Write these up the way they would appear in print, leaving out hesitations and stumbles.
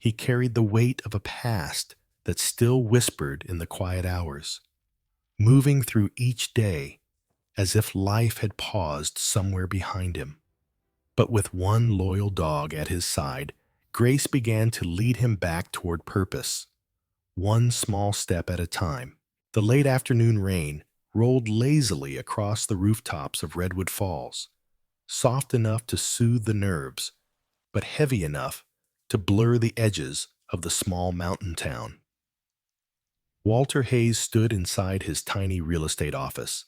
He carried the weight of a past that still whispered in the quiet hours, moving through each day as if life had paused somewhere behind him. But with one loyal dog at his side, Grace began to lead him back toward purpose, one small step at a time. The late afternoon rain rolled lazily across the rooftops of Redwood Falls, soft enough to soothe the nerves, but heavy enough to blur the edges of the small mountain town. Walter Hayes stood inside his tiny real estate office,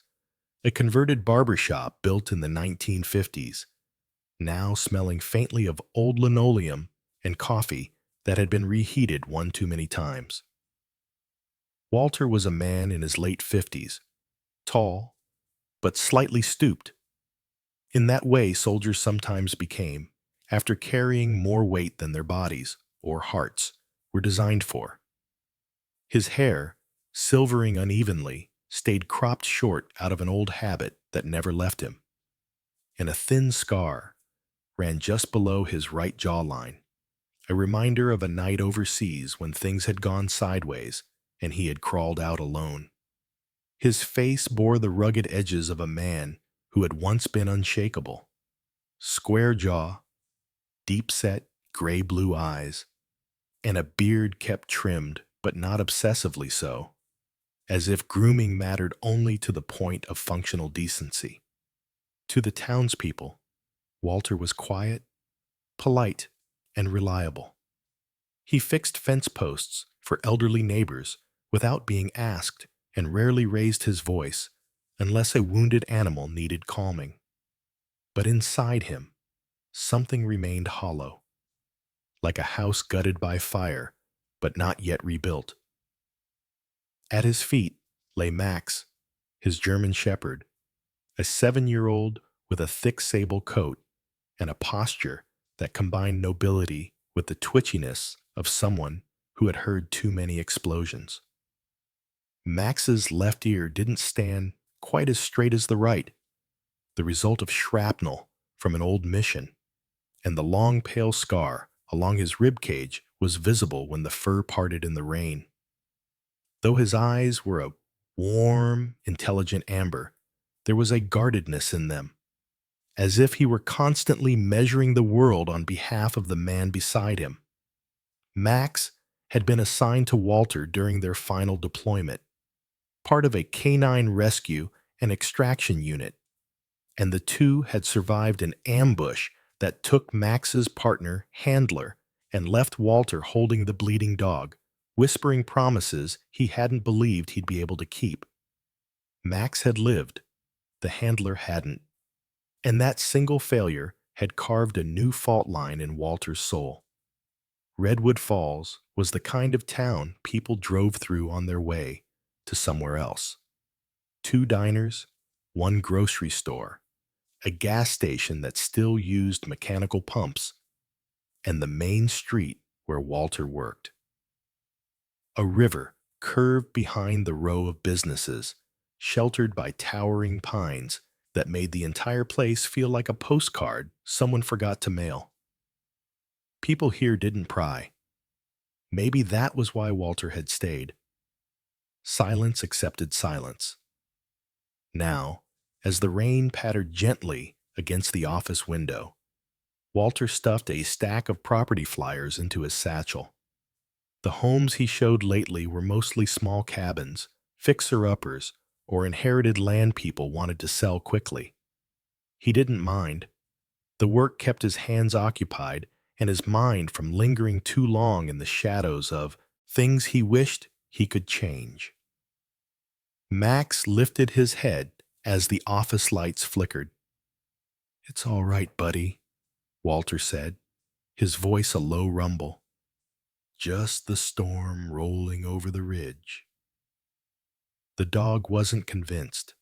a converted barber shop built in the 1950s, now smelling faintly of old linoleum and coffee that had been reheated one too many times. Walter was a man in his late 50s, tall, but slightly stooped. In that way soldiers sometimes became, after carrying more weight than their bodies, or hearts, were designed for. His hair, silvering unevenly, stayed cropped short out of an old habit that never left him, and a thin scar ran just below his right jawline, a reminder of a night overseas when things had gone sideways and he had crawled out alone. His face bore the rugged edges of a man who had once been unshakable. Square jaw, deep-set, gray-blue eyes, and a beard kept trimmed, but not obsessively so, as if grooming mattered only to the point of functional decency. To the townspeople, Walter was quiet, polite, and reliable. He fixed fence posts for elderly neighbors without being asked and rarely raised his voice unless a wounded animal needed calming. But inside him, something remained hollow, like a house gutted by fire but not yet rebuilt. At his feet lay Max, his German Shepherd, a 7-year-old with a thick sable coat and a posture that combined nobility with the twitchiness of someone who had heard too many explosions. Max's left ear didn't stand quite as straight as the right, the result of shrapnel from an old mission, and the long pale scar along his rib cage was visible when the fur parted in the rain. Though his eyes were a warm, intelligent amber, there was a guardedness in them, as if he were constantly measuring the world on behalf of the man beside him. Max had been assigned to Walter during their final deployment, part of a canine rescue and extraction unit, and the two had survived an ambush that took Max's partner, Handler, and left Walter holding the bleeding dog, whispering promises he hadn't believed he'd be able to keep. Max had lived, the Handler hadn't, and that single failure had carved a new fault line in Walter's soul. Redwood Falls was the kind of town people drove through on their way to somewhere else. 2 diners, 1 grocery store, a gas station that still used mechanical pumps, and the main street where Walter worked. A river curved behind the row of businesses, sheltered by towering pines that made the entire place feel like a postcard someone forgot to mail. People here didn't pry. Maybe that was why Walter had stayed. Silence accepted silence. Now, as the rain pattered gently against the office window, Walter stuffed a stack of property flyers into his satchel. The homes he showed lately were mostly small cabins, fixer-uppers, or inherited land people wanted to sell quickly. He didn't mind. The work kept his hands occupied and his mind from lingering too long in the shadows of things he wished he could change. Max lifted his head as the office lights flickered. "It's all right, buddy," Walter said, his voice a low rumble. "Just the storm rolling over the ridge." The dog wasn't convinced.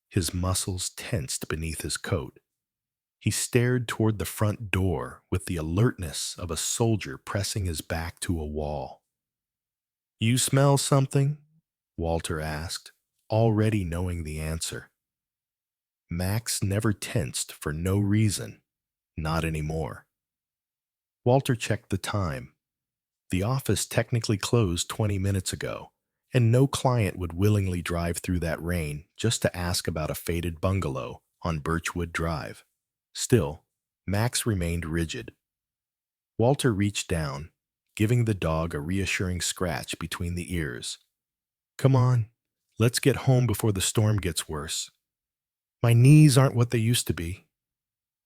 His muscles tensed beneath his coat. He stared toward the front door with the alertness of a soldier pressing his back to a wall. "You smell something?" Walter asked, already knowing the answer. Max never tensed for no reason, not anymore. Walter checked the time. The office technically closed 20 minutes ago, and no client would willingly drive through that rain just to ask about a faded bungalow on Birchwood Drive. Still, Max remained rigid. Walter reached down, giving the dog a reassuring scratch between the ears. Come on, let's get home before the storm gets worse. My knees aren't what they used to be.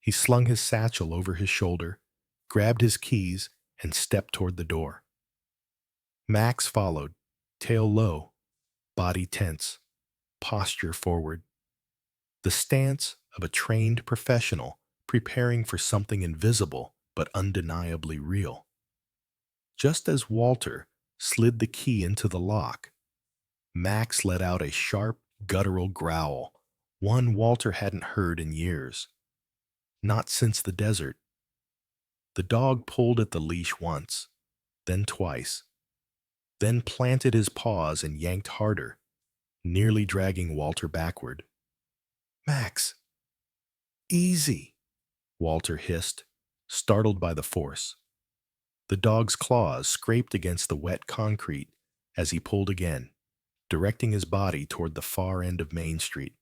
He slung his satchel over his shoulder, grabbed his keys, and stepped toward the door. Max followed, tail low, body tense, posture forward. The stance of a trained professional preparing for something invisible but undeniably real. Just as Walter slid the key into the lock, Max let out a sharp, guttural growl, one Walter hadn't heard in years. Not since the desert. The dog pulled at the leash once, then twice, then planted his paws and yanked harder, nearly dragging Walter backward. Max, easy, Walter hissed, startled by the force. The dog's claws scraped against the wet concrete as he pulled again, directing his body toward the far end of Main Street.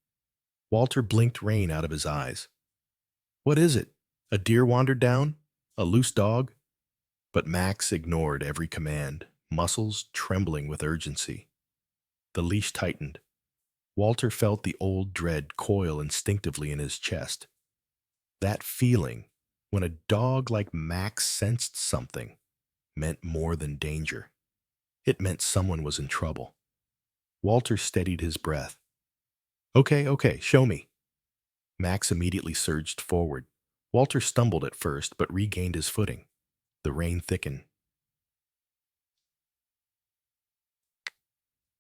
Walter blinked rain out of his eyes. What is it? A deer wandered down? A loose dog? But Max ignored every command, muscles trembling with urgency. The leash tightened. Walter felt the old dread coil instinctively in his chest. That feeling, when a dog like Max sensed something, meant more than danger. It meant someone was in trouble. Walter steadied his breath. Okay, show me. Max immediately surged forward. Walter stumbled at first, but regained his footing. The rain thickened.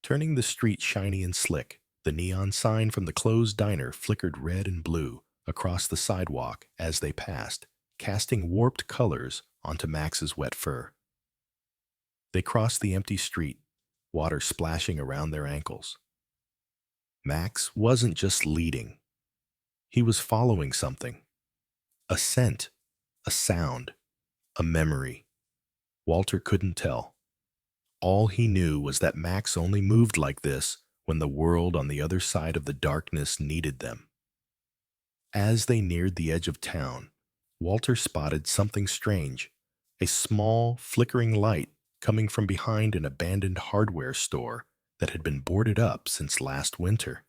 Turning the street shiny and slick, the neon sign from the closed diner flickered red and blue across the sidewalk as they passed, casting warped colors onto Max's wet fur. They crossed the empty street, water splashing around their ankles. Max wasn't just leading. He was following something. A scent, a sound, a memory. Walter couldn't tell. All he knew was that Max only moved like this when the world on the other side of the darkness needed them. As they neared the edge of town, Walter spotted something strange, a small, flickering light coming from behind an abandoned hardware store that had been boarded up since last winter.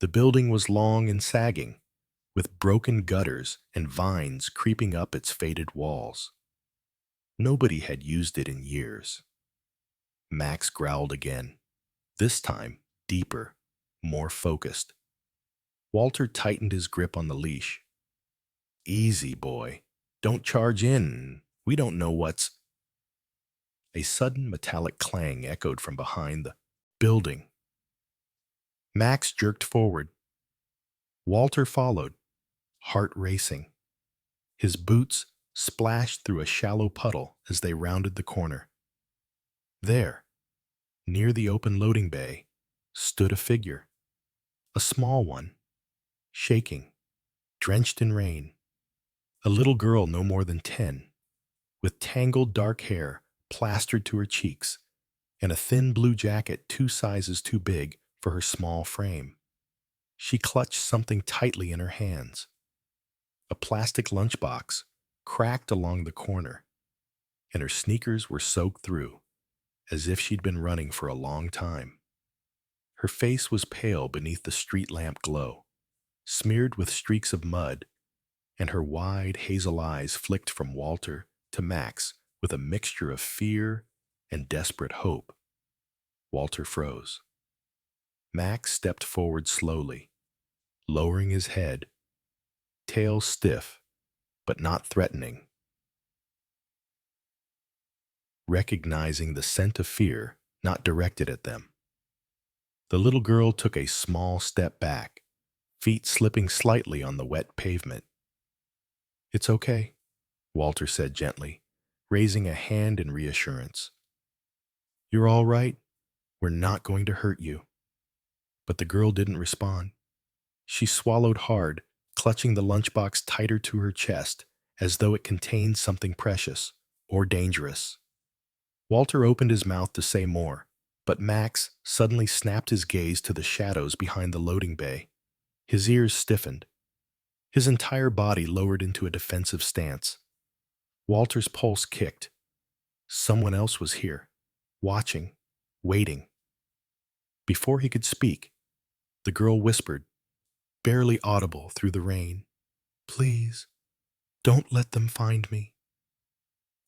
The building was long and sagging, with broken gutters and vines creeping up its faded walls. Nobody had used it in years. Max growled again, this time deeper, more focused. Walter tightened his grip on the leash. Easy, boy. Don't charge in. We don't know what's... A sudden metallic clang echoed from behind the building. Max jerked forward. Walter followed, heart racing. His boots splashed through a shallow puddle as they rounded the corner. There, near the open loading bay, stood a figure. A small one, shaking, drenched in rain. A little girl no more than 10, with tangled dark hair plastered to her cheeks, and a thin blue jacket 2 sizes too big for her small frame. She clutched something tightly in her hands. A plastic lunchbox cracked along the corner, and her sneakers were soaked through, as if she'd been running for a long time. Her face was pale beneath the street lamp glow, smeared with streaks of mud, and her wide hazel eyes flicked from Walter to Max with a mixture of fear and desperate hope. Walter froze. Max stepped forward slowly, lowering his head, tail stiff, but not threatening. Recognizing the scent of fear not directed at them, the little girl took a small step back, feet slipping slightly on the wet pavement. It's okay, Walter said gently, raising a hand in reassurance. You're all right. We're not going to hurt you. But the girl didn't respond. She swallowed hard, clutching the lunchbox tighter to her chest, as though it contained something precious or dangerous. Walter opened his mouth to say more, but Max suddenly snapped his gaze to the shadows behind the loading bay. His ears stiffened. His entire body lowered into a defensive stance. Walter's pulse kicked. Someone else was here, watching, waiting. Before he could speak, the girl whispered, barely audible through the rain, "Please, don't let them find me."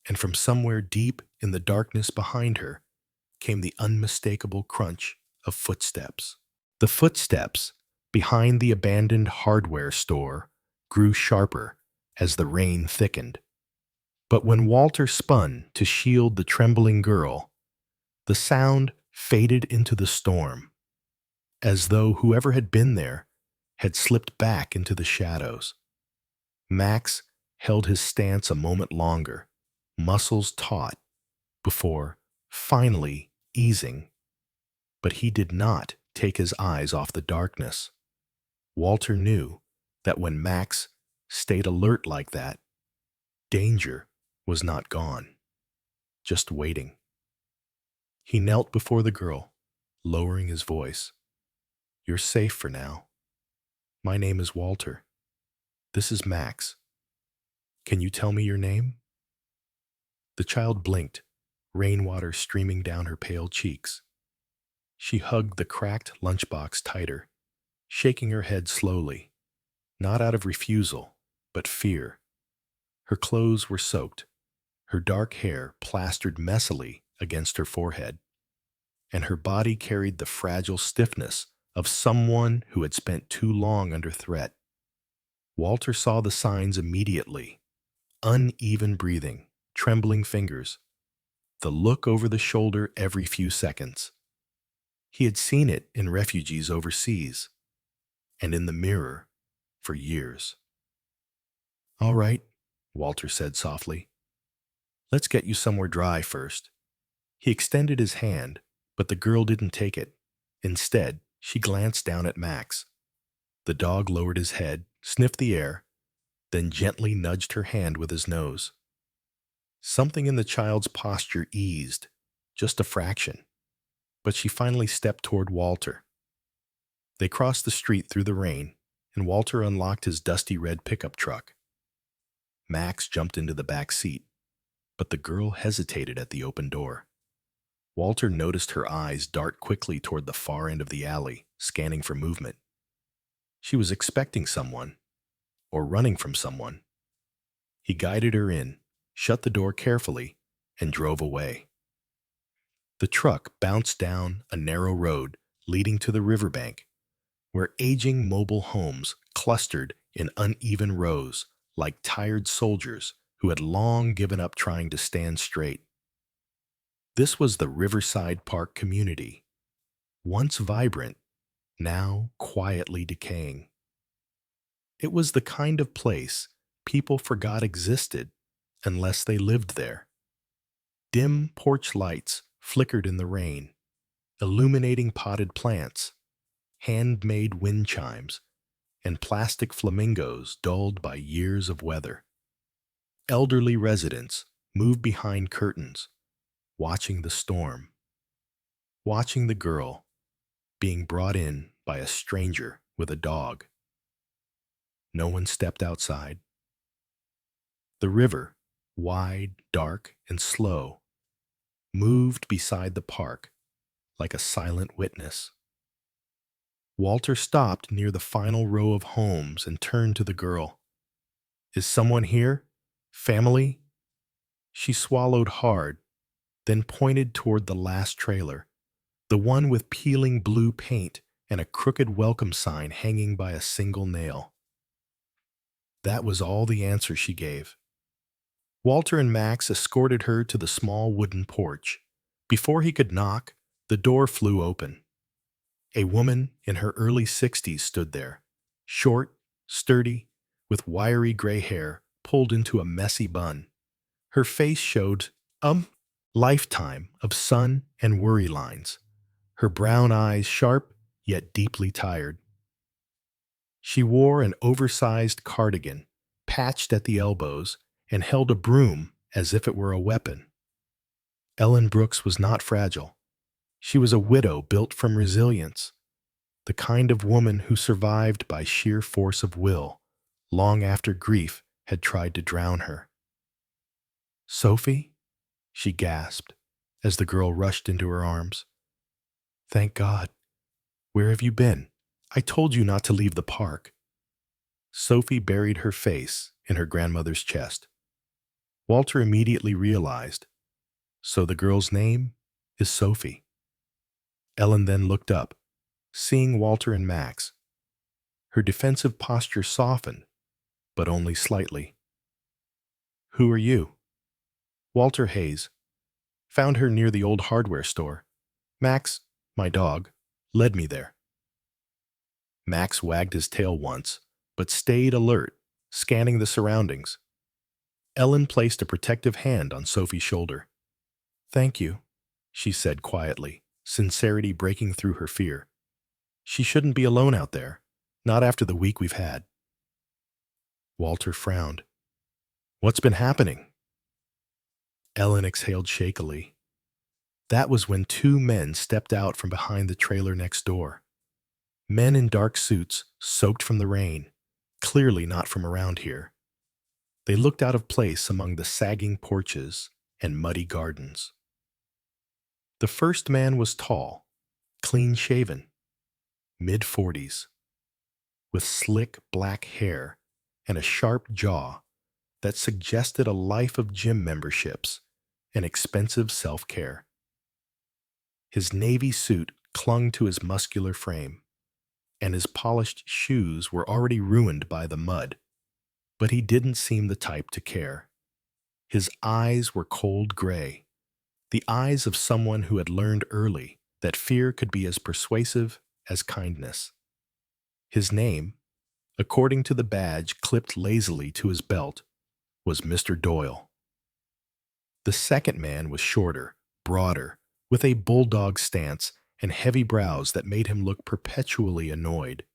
And from somewhere deep in the darkness behind her came the unmistakable crunch of footsteps. The footsteps behind the abandoned hardware store grew sharper as the rain thickened. But when Walter spun to shield the trembling girl, the sound faded into the storm, as though whoever had been there had slipped back into the shadows. Max held his stance a moment longer, muscles taut, before finally easing. But he did not take his eyes off the darkness. Walter knew that when Max stayed alert like that, danger was not gone, just waiting. He knelt before the girl, lowering his voice. "You're safe for now. My name is Walter. This is Max. Can you tell me your name?" The child blinked, rainwater streaming down her pale cheeks. She hugged the cracked lunchbox tighter, shaking her head slowly, not out of refusal, but fear. Her clothes were soaked, her dark hair plastered messily against her forehead, and her body carried the fragile stiffness of someone who had spent too long under threat. Walter saw the signs immediately: uneven breathing, trembling fingers, the look over the shoulder every few seconds. He had seen it in refugees overseas, and in the mirror for years. "All right," Walter said softly. "Let's get you somewhere dry first." He extended his hand, but the girl didn't take it. Instead, she glanced down at Max. The dog lowered his head, sniffed the air, then gently nudged her hand with his nose. Something in the child's posture eased, just a fraction, but she finally stepped toward Walter. They crossed the street through the rain, and Walter unlocked his dusty red pickup truck. Max jumped into the back seat, but the girl hesitated at the open door. Walter noticed her eyes dart quickly toward the far end of the alley, scanning for movement. She was expecting someone, or running from someone. He guided her in, shut the door carefully, and drove away. The truck bounced down a narrow road leading to the riverbank, where aging mobile homes clustered in uneven rows like tired soldiers who had long given up trying to stand straight. This was the Riverside Park community, once vibrant, now quietly decaying. It was the kind of place people forgot existed unless they lived there. Dim porch lights flickered in the rain, illuminating potted plants, handmade wind chimes, and plastic flamingos dulled by years of weather. Elderly residents moved behind curtains, watching the storm, watching the girl being brought in by a stranger with a dog. No one stepped outside. The river, wide, dark, and slow, moved beside the park like a silent witness. Walter stopped near the final row of homes and turned to the girl. "Is someone here? Family?" She swallowed hard, then pointed toward the last trailer, the one with peeling blue paint and a crooked welcome sign hanging by a single nail. That was all the answer she gave. Walter and Max escorted her to the small wooden porch. Before he could knock, the door flew open. A woman in her early 60s stood there, short, sturdy, with wiry gray hair pulled into a messy bun. Her face showed a lifetime of sun and worry lines, her brown eyes sharp yet deeply tired. She wore an oversized cardigan, patched at the elbows, and held a broom as if it were a weapon. Ellen Brooks was not fragile. She was a widow built from resilience, the kind of woman who survived by sheer force of will, long after grief had tried to drown her. "Sophie?" she gasped as the girl rushed into her arms. "Thank God. Where have you been? I told you not to leave the park." Sophie buried her face in her grandmother's chest. Walter immediately realized, so the girl's name is Sophie. Ellen then looked up, seeing Walter and Max. Her defensive posture softened, but only slightly. "Who are you?" "Walter Hayes. Found her near the old hardware store. Max, my dog, led me there." Max wagged his tail once, but stayed alert, scanning the surroundings. Ellen placed a protective hand on Sophie's shoulder. "Thank you," she said quietly, sincerity breaking through her fear. "She shouldn't be alone out there, not after the week we've had." Walter frowned. "What's been happening?" Ellen exhaled shakily. That was when two men stepped out from behind the trailer next door. Men in dark suits, soaked from the rain, clearly not from around here. They looked out of place among the sagging porches and muddy gardens. The first man was tall, clean-shaven, mid-40s, with slick black hair and a sharp jaw that suggested a life of gym memberships and expensive self-care. His navy suit clung to his muscular frame, and his polished shoes were already ruined by the mud, but he didn't seem the type to care. His eyes were cold gray, the eyes of someone who had learned early that fear could be as persuasive as kindness. His name, according to the badge clipped lazily to his belt, was Mr. Doyle. The second man was shorter, broader, with a bulldog stance and heavy brows that made him look perpetually annoyed.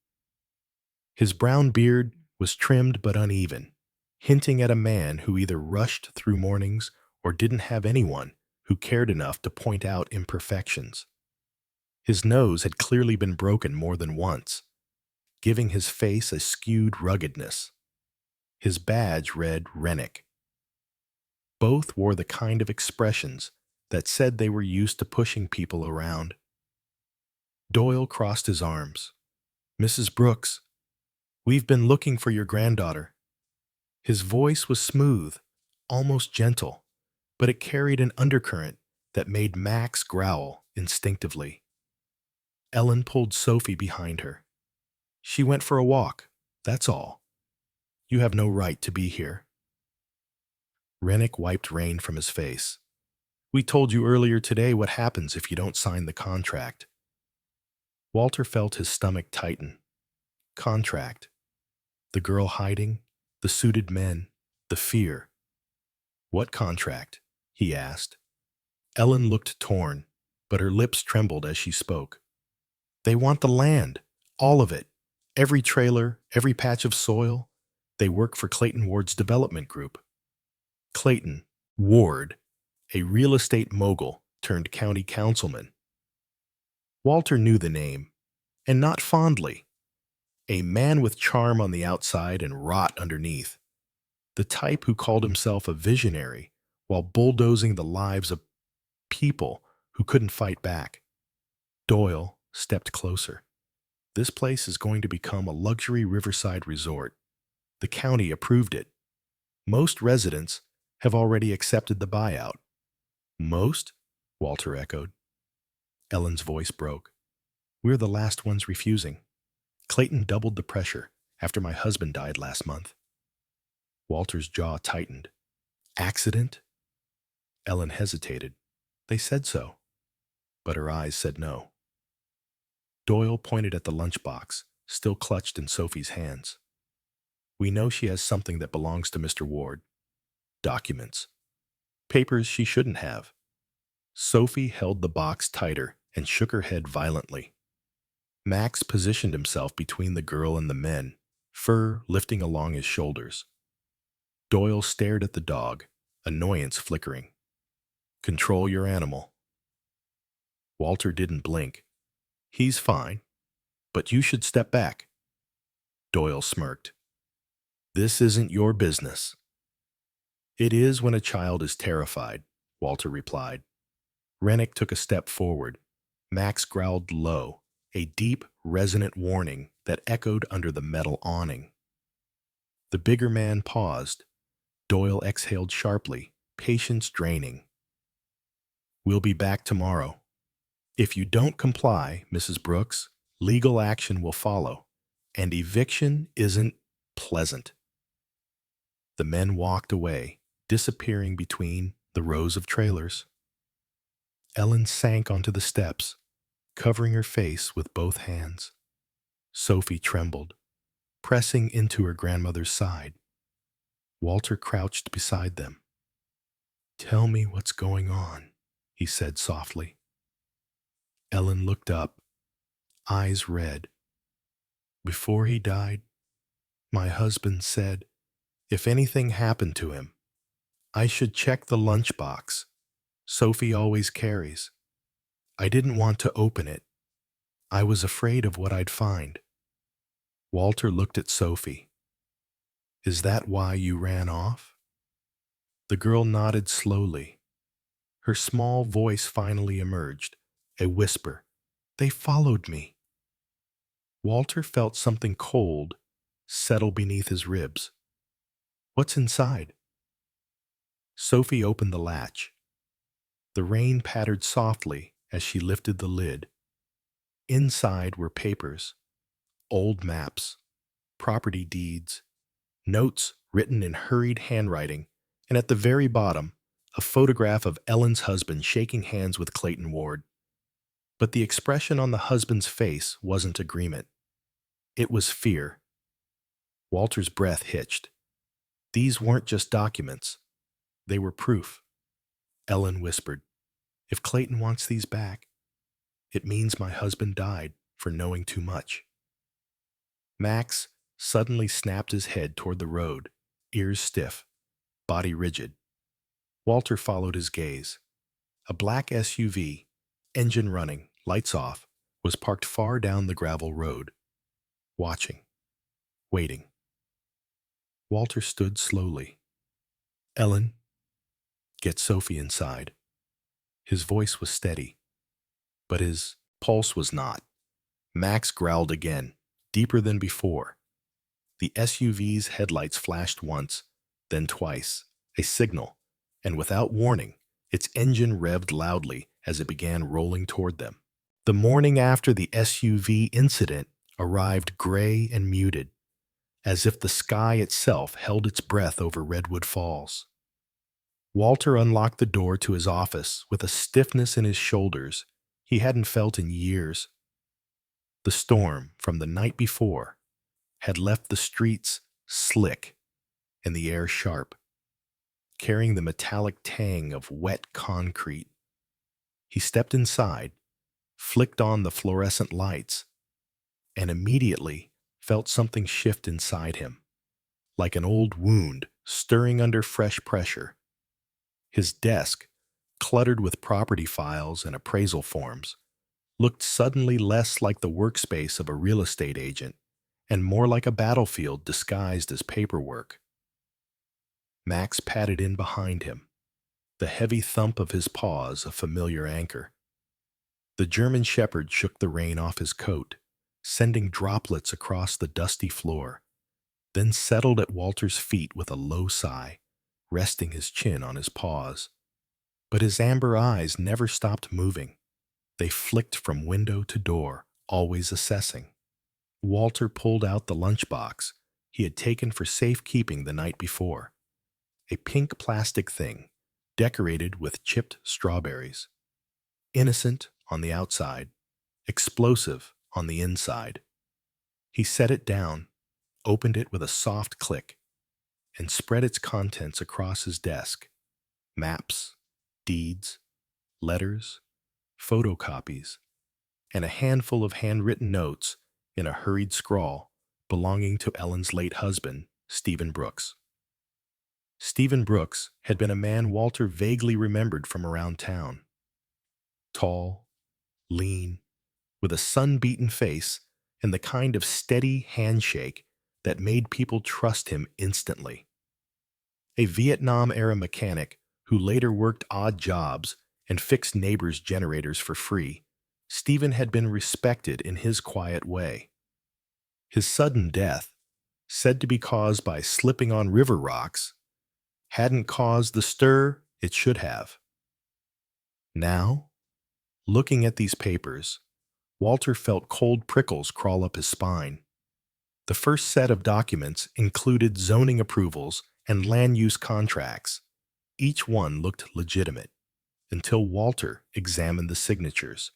His brown beard was trimmed but uneven, hinting at a man who either rushed through mornings or didn't have anyone who cared enough to point out imperfections. His nose had clearly been broken more than once, giving his face a skewed ruggedness. His badge read Rennick. Both wore the kind of expressions that said they were used to pushing people around. Doyle crossed his arms. "Mrs. Brooks, we've been looking for your granddaughter." His voice was smooth, almost gentle, but it carried an undercurrent that made Max growl instinctively. Ellen pulled Sophie behind her. "She went for a walk, that's all. You have no right to be here." Rennick wiped rain from his face. "We told you earlier today what happens if you don't sign the contract." Walter felt his stomach tighten. Contract. The girl hiding, the suited men, the fear. "What contract?" he asked. Ellen looked torn, but her lips trembled as she spoke. "They want the land, all of it, every trailer, every patch of soil. They work for Clayton Ward's development group." Clayton Ward, a real estate mogul turned county councilman. Walter knew the name, and not fondly. A man with charm on the outside and rot underneath. The type who called himself a visionary while bulldozing the lives of people who couldn't fight back. Doyle stepped closer. "This place is going to become a luxury riverside resort. The county approved it. Most residents have already accepted the buyout." "Most?" Walter echoed. Ellen's voice broke. "We're the last ones refusing. Clayton doubled the pressure after my husband died last month." Walter's jaw tightened. "Accident?" Ellen hesitated. "They said so." But her eyes said no. Doyle pointed at the lunchbox, still clutched in Sophie's hands. "We know she has something that belongs to Mr. Ward. Documents. Papers she shouldn't have." Sophie held the box tighter and shook her head violently. Max positioned himself between the girl and the men, fur lifting along his shoulders. Doyle stared at the dog, annoyance flickering. Control your animal. Walter didn't blink. He's fine, but you should step back. Doyle smirked. This isn't your business. It is when a child is terrified, Walter replied. Rennick took a step forward. Max growled low, a deep, resonant warning that echoed under the metal awning. The bigger man paused. Doyle exhaled sharply, patience draining. We'll be back tomorrow. If you don't comply, Mrs. Brooks, legal action will follow, and eviction isn't pleasant. The men walked away, disappearing between the rows of trailers. Ellen sank onto the steps, covering her face with both hands. Sophie trembled, pressing into her grandmother's side. Walter crouched beside them. Tell me what's going on, he said softly. Ellen looked up, eyes red. Before he died, my husband said, if anything happened to him, I should check the lunchbox Sophie always carries. I didn't want to open it. I was afraid of what I'd find. Walter looked at Sophie. Is that why you ran off? The girl nodded slowly. Her small voice finally emerged, a whisper. They followed me. Walter felt something cold settle beneath his ribs. What's inside? Sophie opened the latch. The rain pattered softly as she lifted the lid. Inside were papers, old maps, property deeds, notes written in hurried handwriting, and at the very bottom, a photograph of Ellen's husband shaking hands with Clayton Ward. But the expression on the husband's face wasn't agreement. It was fear. Walter's breath hitched. These weren't just documents. They were proof. Ellen whispered, if Clayton wants these back, it means my husband died for knowing too much. Max suddenly snapped his head toward the road, ears stiff, body rigid. Walter followed his gaze. A black SUV, engine running, lights off, was parked far down the gravel road, watching, waiting. Walter stood slowly. Ellen, get Sophie inside. His voice was steady, but his pulse was not. Max growled again, deeper than before. The SUV's headlights flashed once, then twice, a signal, and without warning, its engine revved loudly as it began rolling toward them. The morning after the SUV incident arrived gray and muted, as if the sky itself held its breath over Redwood Falls. Walter unlocked the door to his office with a stiffness in his shoulders he hadn't felt in years. The storm from the night before had left the streets slick and the air sharp, carrying the metallic tang of wet concrete. He stepped inside, flicked on the fluorescent lights, and immediately felt something shift inside him, like an old wound stirring under fresh pressure. His desk, cluttered with property files and appraisal forms, looked suddenly less like the workspace of a real estate agent and more like a battlefield disguised as paperwork. Max padded in behind him, the heavy thump of his paws a familiar anchor. The German Shepherd shook the rain off his coat, sending droplets across the dusty floor, then settled at Walter's feet with a low sigh, resting his chin on his paws. But his amber eyes never stopped moving. They flicked from window to door, always assessing. Walter pulled out the lunchbox he had taken for safekeeping the night before, a pink plastic thing decorated with chipped strawberries. Innocent on the outside, explosive on the inside. He set it down, opened it with a soft click, and spread its contents across his desk. Maps, deeds, letters, photocopies, and a handful of handwritten notes in a hurried scrawl belonging to Ellen's late husband, Stephen Brooks. Stephen Brooks had been a man Walter vaguely remembered from around town. Tall, lean, with a sun-beaten face and the kind of steady handshake that made people trust him instantly. A Vietnam-era mechanic who later worked odd jobs and fixed neighbors' generators for free, Stephen had been respected in his quiet way. His sudden death, said to be caused by slipping on river rocks, hadn't caused the stir it should have. Now, looking at these papers, Walter felt cold prickles crawl up his spine. The first set of documents included zoning approvals and land use contracts. Each one looked legitimate until Walter examined the signatures.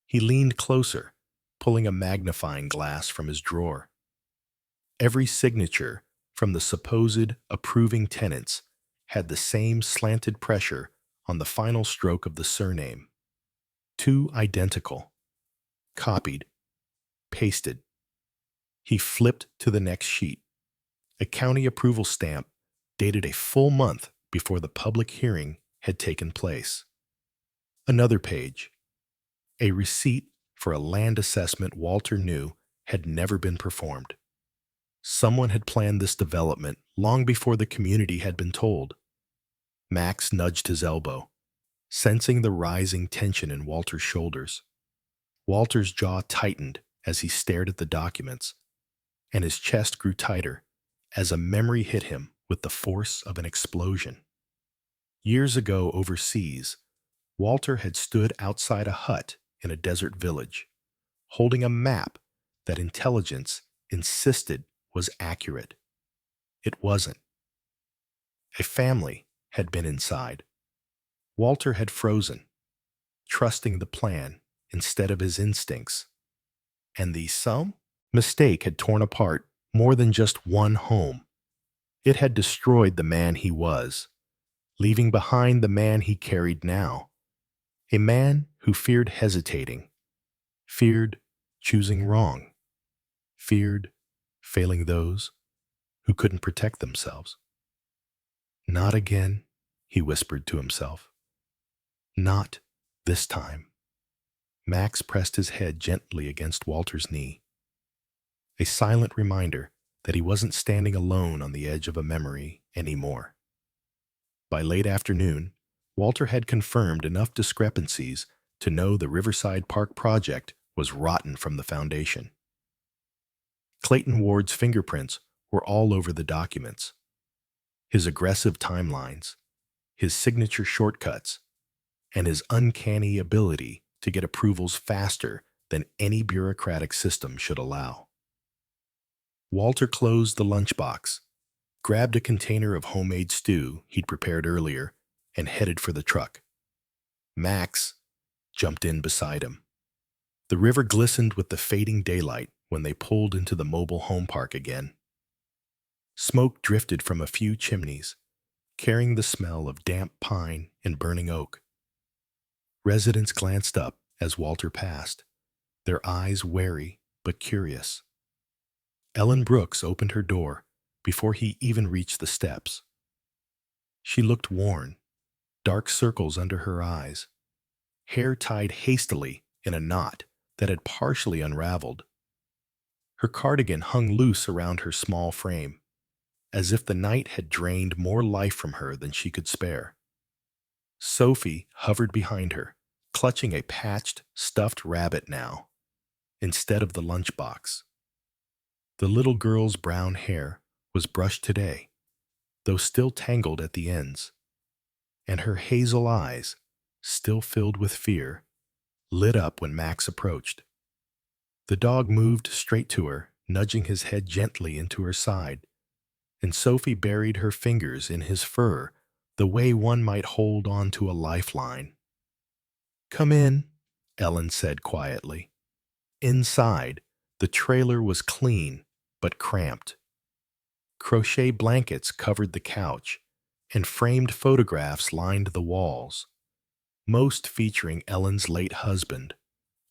He leaned closer, pulling a magnifying glass from his drawer. Every signature from the supposed approving tenants had the same slanted pressure on the final stroke of the surname. Two identical. Copied. Pasted. He flipped to the next sheet. A county approval stamp dated a full month before the public hearing had taken place. Another page. A receipt for a land assessment Walter knew had never been performed. Someone had planned this development long before the community had been told. Max nudged his elbow, sensing the rising tension in Walter's shoulders. Walter's jaw tightened as he stared at the documents, and his chest grew tighter as a memory hit him with the force of an explosion. Years ago overseas, Walter had stood outside a hut in a desert village, holding a map that intelligence insisted was accurate. It wasn't. A family had been inside. Walter had frozen, trusting the plan instead of his instincts. And the some mistake had torn apart more than just one home. It had destroyed the man he was, leaving behind the man he carried now. A man who feared hesitating, feared choosing wrong, feared failing those who couldn't protect themselves. Not again, he whispered to himself. Not this time. Max pressed his head gently against Walter's knee. A silent reminder that he wasn't standing alone on the edge of a memory anymore. By late afternoon, Walter had confirmed enough discrepancies to know the Riverside Park project was rotten from the foundation. Clayton Ward's fingerprints were all over the documents. His aggressive timelines, his signature shortcuts, and his uncanny ability to get approvals faster than any bureaucratic system should allow. Walter closed the lunchbox, grabbed a container of homemade stew he'd prepared earlier, and headed for the truck. Max jumped in beside him. The river glistened with the fading daylight when they pulled into the mobile home park again. Smoke drifted from a few chimneys, carrying the smell of damp pine and burning oak. Residents glanced up as Walter passed, their eyes wary but curious. Ellen Brooks opened her door before he even reached the steps. She looked worn, dark circles under her eyes, hair tied hastily in a knot that had partially unraveled. Her cardigan hung loose around her small frame, as if the night had drained more life from her than she could spare. Sophie hovered behind her, clutching a patched, stuffed rabbit now, instead of the lunchbox. The little girl's brown hair was brushed today, though still tangled at the ends, and her hazel eyes, still filled with fear, lit up when Max approached. The dog moved straight to her, nudging his head gently into her side, and Sophie buried her fingers in his fur the way one might hold on to a lifeline. "Come in," Ellen said quietly. Inside, the trailer was clean but cramped. Crochet blankets covered the couch, and framed photographs lined the walls, most featuring Ellen's late husband,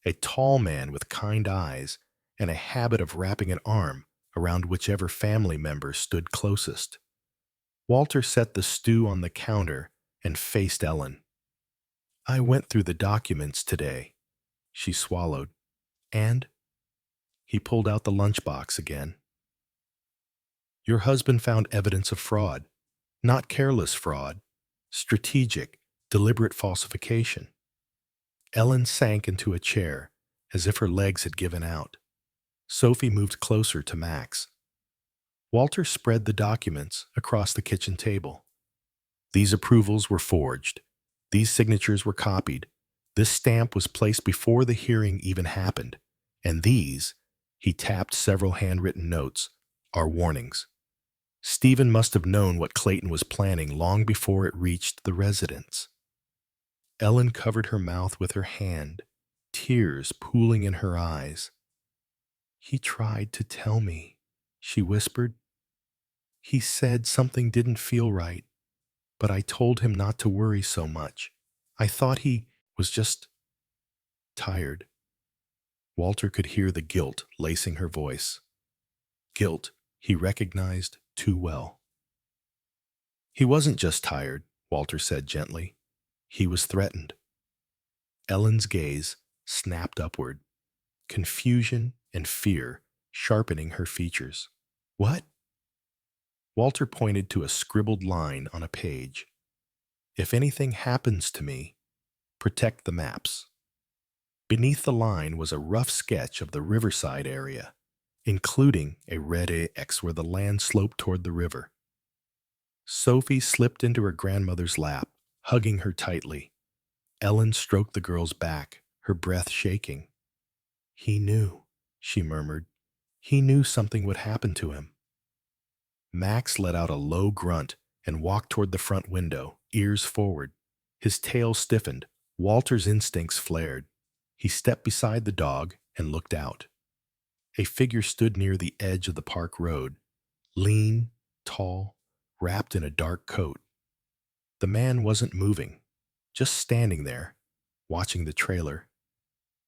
a tall man with kind eyes and a habit of wrapping an arm around whichever family member stood closest. Walter set the stew on the counter and faced Ellen. I went through the documents today. She swallowed. And he pulled out the lunchbox again. Your husband found evidence of fraud. Not careless fraud. Strategic, deliberate falsification. Ellen sank into a chair, as if her legs had given out. Sophie moved closer to Max. Walter spread the documents across the kitchen table. These approvals were forged. These signatures were copied. This stamp was placed before the hearing even happened. And these, he tapped several handwritten notes, are warnings. Stephen must have known what Clayton was planning long before it reached the residence. Ellen covered her mouth with her hand, tears pooling in her eyes. He tried to tell me, she whispered. He said something didn't feel right, but I told him not to worry so much. I thought he was just tired. Walter could hear the guilt lacing her voice. Guilt he recognized too well. He wasn't just tired, Walter said gently. He was threatened. Ellen's gaze snapped upward, confusion and fear sharpening her features. What? Walter pointed to a scribbled line on a page. If anything happens to me, protect the maps. Beneath the line was a rough sketch of the riverside area, including a red X where the land sloped toward the river. Sophie slipped into her grandmother's lap, hugging her tightly. Ellen stroked the girl's back, her breath shaking. He knew, she murmured. He knew something would happen to him. Max let out a low grunt and walked toward the front window, ears forward. His tail stiffened. Walter's instincts flared. He stepped beside the dog and looked out. A figure stood near the edge of the park road, lean, tall, wrapped in a dark coat. The man wasn't moving, just standing there, watching the trailer.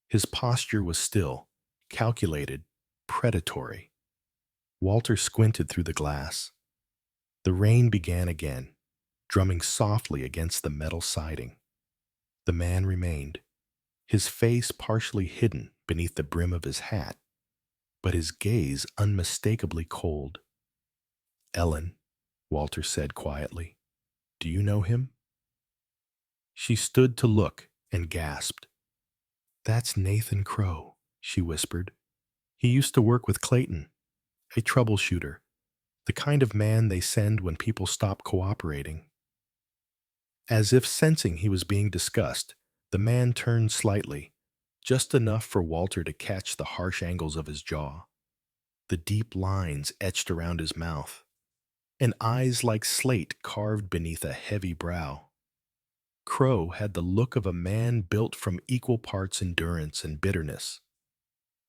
His posture was still, calculated, predatory. Walter squinted through the glass. The rain began again, drumming softly against the metal siding. The man remained, his face partially hidden beneath the brim of his hat, but his gaze unmistakably cold. Ellen, Walter said quietly, do you know him? She stood to look and gasped. That's Nathan Crow, she whispered. He used to work with Clayton, a troubleshooter, the kind of man they send when people stop cooperating. As if sensing he was being discussed, the man turned slightly, just enough for Walter to catch the harsh angles of his jaw, the deep lines etched around his mouth, and eyes like slate carved beneath a heavy brow. Crow had the look of a man built from equal parts endurance and bitterness,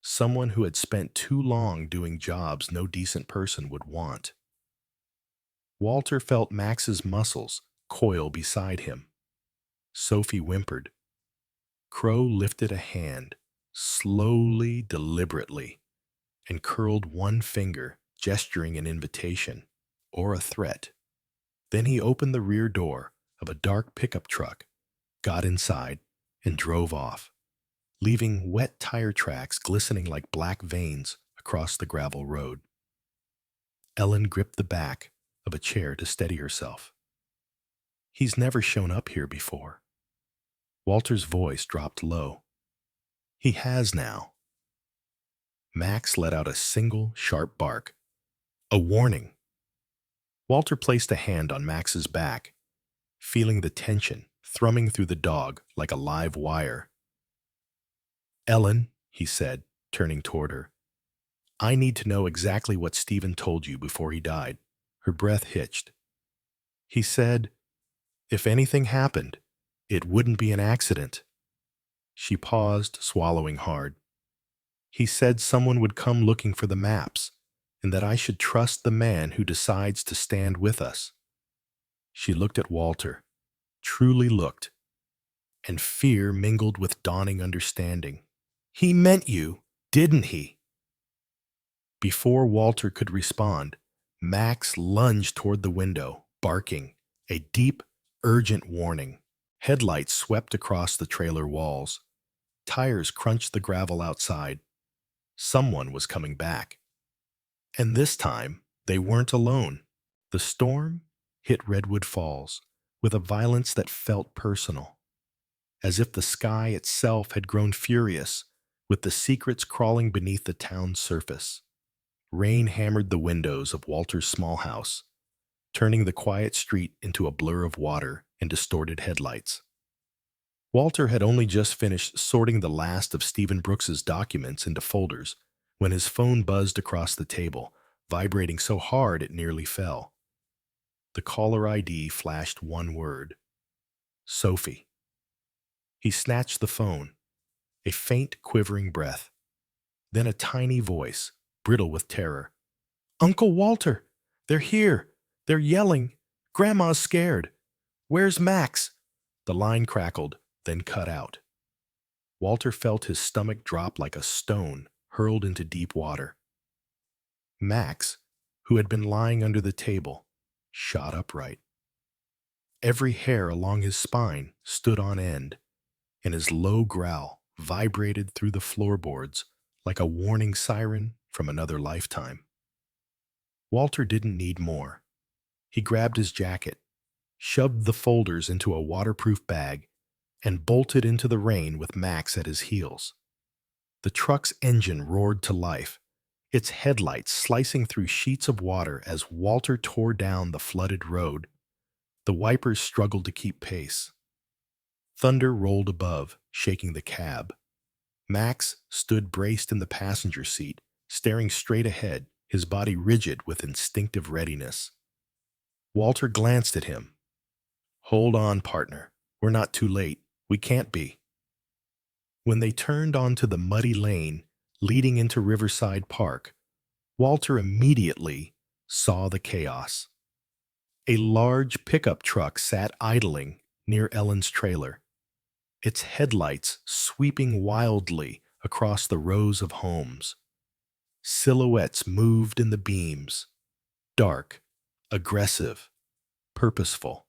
someone who had spent too long doing jobs no decent person would want. Walter felt Max's muscles coil beside him. Sophie whimpered. Crow lifted a hand, slowly, deliberately, and curled one finger, gesturing an invitation or a threat. Then he opened the rear door of a dark pickup truck, got inside, and drove off, leaving wet tire tracks glistening like black veins across the gravel road. Ellen gripped the back of a chair to steady herself. He's never shown up here before. Walter's voice dropped low. He has now. Max let out a single sharp bark. A warning. Walter placed a hand on Max's back, feeling the tension thrumming through the dog like a live wire. Ellen, he said, turning toward her, I need to know exactly what Stephen told you before he died. Her breath hitched. He said, if anything happened, it wouldn't be an accident. She paused, swallowing hard. He said someone would come looking for the maps, and that I should trust the man who decides to stand with us. She looked at Walter, truly looked, and fear mingled with dawning understanding. He meant you, didn't he? Before Walter could respond, Max lunged toward the window, barking, a deep, urgent warning. Headlights swept across the trailer walls. Tires crunched the gravel outside. Someone was coming back. And this time, they weren't alone. The storm hit Redwood Falls with a violence that felt personal, as if the sky itself had grown furious, with the secrets crawling beneath the town's surface. Rain hammered the windows of Walter's small house, turning the quiet street into a blur of water and distorted headlights. Walter had only just finished sorting the last of Stephen Brooks's documents into folders when his phone buzzed across the table, vibrating so hard it nearly fell. The caller ID flashed one word: Sophie. He snatched the phone, a faint, quivering breath. Then a tiny voice, brittle with terror. "Uncle Walter! They're here! They're yelling! Grandma's scared! Where's Max?" The line crackled, then cut out. Walter felt his stomach drop like a stone hurled into deep water. Max, who had been lying under the table, shot upright. Every hair along his spine stood on end, and his low growl vibrated through the floorboards like a warning siren from another lifetime. Walter didn't need more. He grabbed his jacket, shoved the folders into a waterproof bag, and bolted into the rain with Max at his heels. The truck's engine roared to life, its headlights slicing through sheets of water as Walter tore down the flooded road. The wipers struggled to keep pace. Thunder rolled above, shaking the cab. Max stood braced in the passenger seat, staring straight ahead, his body rigid with instinctive readiness. Walter glanced at him. "Hold on, partner. We're not too late. We can't be." When they turned onto the muddy lane leading into Riverside Park, Walter immediately saw the chaos. A large pickup truck sat idling near Ellen's trailer, its headlights sweeping wildly across the rows of homes. Silhouettes moved in the beams, dark, aggressive, purposeful.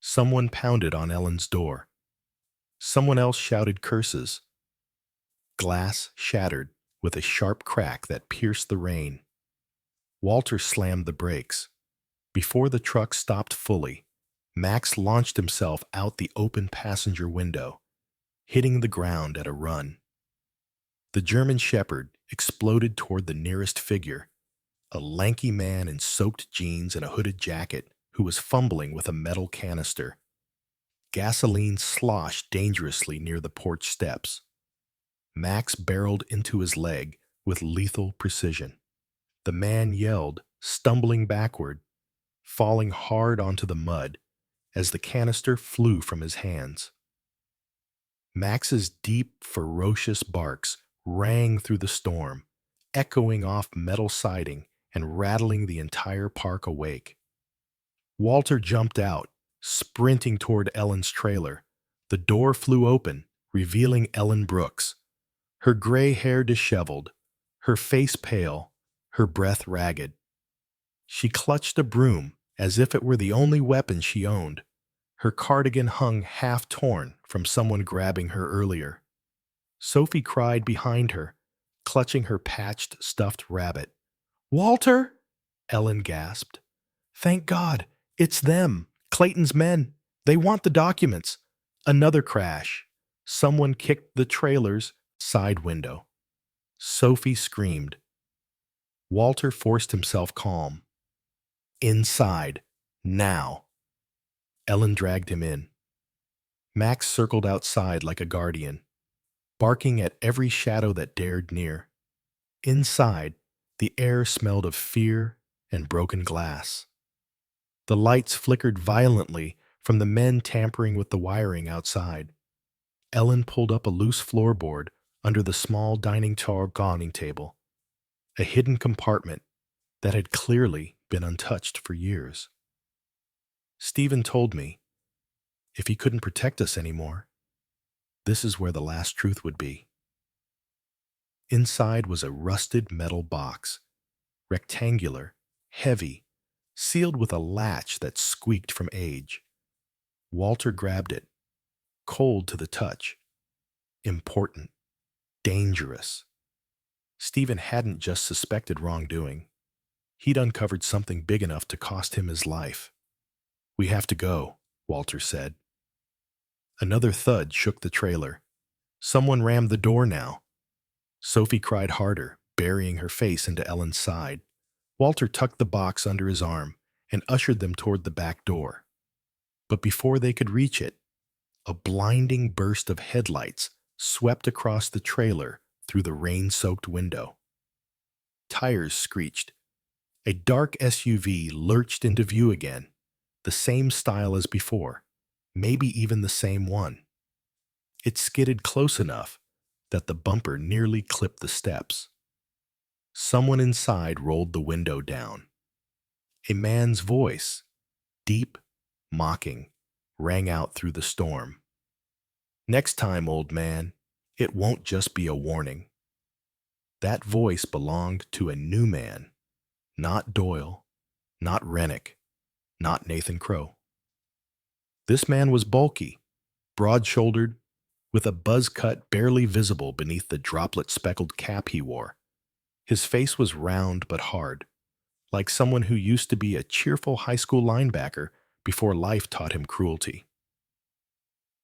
Someone pounded on Ellen's door. Someone else shouted curses. Glass shattered with a sharp crack that pierced the rain. Walter slammed the brakes. Before the truck stopped fully, Max launched himself out the open passenger window, hitting the ground at a run. The German Shepherd exploded toward the nearest figure, a lanky man in soaked jeans and a hooded jacket who was fumbling with a metal canister. Gasoline sloshed dangerously near the porch steps. Max barreled into his leg with lethal precision. The man yelled, stumbling backward, falling hard onto the mud as the canister flew from his hands. Max's deep, ferocious barks rang through the storm, echoing off metal siding and rattling the entire park awake. Walter jumped out, sprinting toward Ellen's trailer. The door flew open, revealing Ellen Brooks, her gray hair disheveled, her face pale, her breath ragged. She clutched a broom as if it were the only weapon she owned. Her cardigan hung half-torn from someone grabbing her earlier. Sophie cried behind her, clutching her patched, stuffed rabbit. "Walter!" Ellen gasped. "Thank God! It's them! Clayton's men! They want the documents!" Another crash. Someone kicked the trailer's side window. Sophie screamed. Walter forced himself calm. "Inside. Now." Ellen dragged him in. Max circled outside like a guardian, barking at every shadow that dared near. Inside, the air smelled of fear and broken glass. The lights flickered violently from the men tampering with the wiring outside. Ellen pulled up a loose floorboard under the small dining table, a hidden compartment that had clearly been untouched for years. Stephen told me, if he couldn't protect us anymore, this is where the last truth would be. Inside was a rusted metal box, rectangular, heavy, sealed with a latch that squeaked from age. Walter grabbed it, cold to the touch, important, dangerous. Stephen hadn't just suspected wrongdoing. He'd uncovered something big enough to cost him his life. "We have to go," Walter said. Another thud shook the trailer. Someone rammed the door now. Sophie cried harder, burying her face into Ellen's side. Walter tucked the box under his arm and ushered them toward the back door. But before they could reach it, a blinding burst of headlights swept across the trailer through the rain-soaked window. Tires screeched. A dark SUV lurched into view again, the same style as before, maybe even the same one. It skidded close enough that the bumper nearly clipped the steps. Someone inside rolled the window down. A man's voice, deep, mocking, rang out through the storm. "Next time, old man, it won't just be a warning." That voice belonged to a new man, not Doyle, not Rennick, not Nathan Crow. This man was bulky, broad-shouldered, with a buzz cut barely visible beneath the droplet-speckled cap he wore. His face was round but hard, like someone who used to be a cheerful high school linebacker before life taught him cruelty.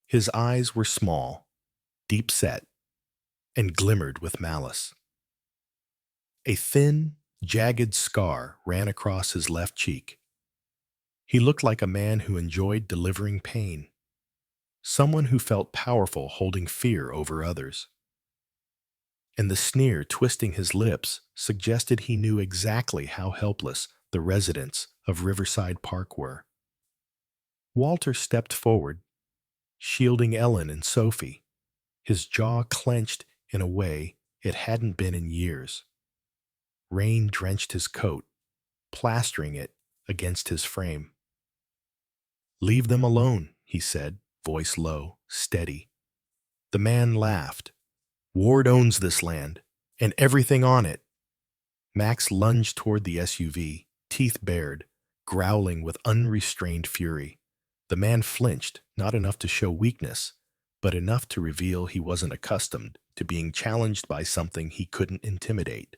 His eyes were small, deep-set, and glimmered with malice. A thin, jagged scar ran across his left cheek. He looked like a man who enjoyed delivering pain, someone who felt powerful holding fear over others. And the sneer twisting his lips suggested he knew exactly how helpless the residents of Riverside Park were. Walter stepped forward, shielding Ellen and Sophie, his jaw clenched in a way it hadn't been in years. Rain drenched his coat, plastering it against his frame. "Leave them alone," he said, voice low, steady. The man laughed. "Ward owns this land, and everything on it." Max lunged toward the SUV, teeth bared, growling with unrestrained fury. The man flinched, not enough to show weakness, but enough to reveal he wasn't accustomed to being challenged by something he couldn't intimidate.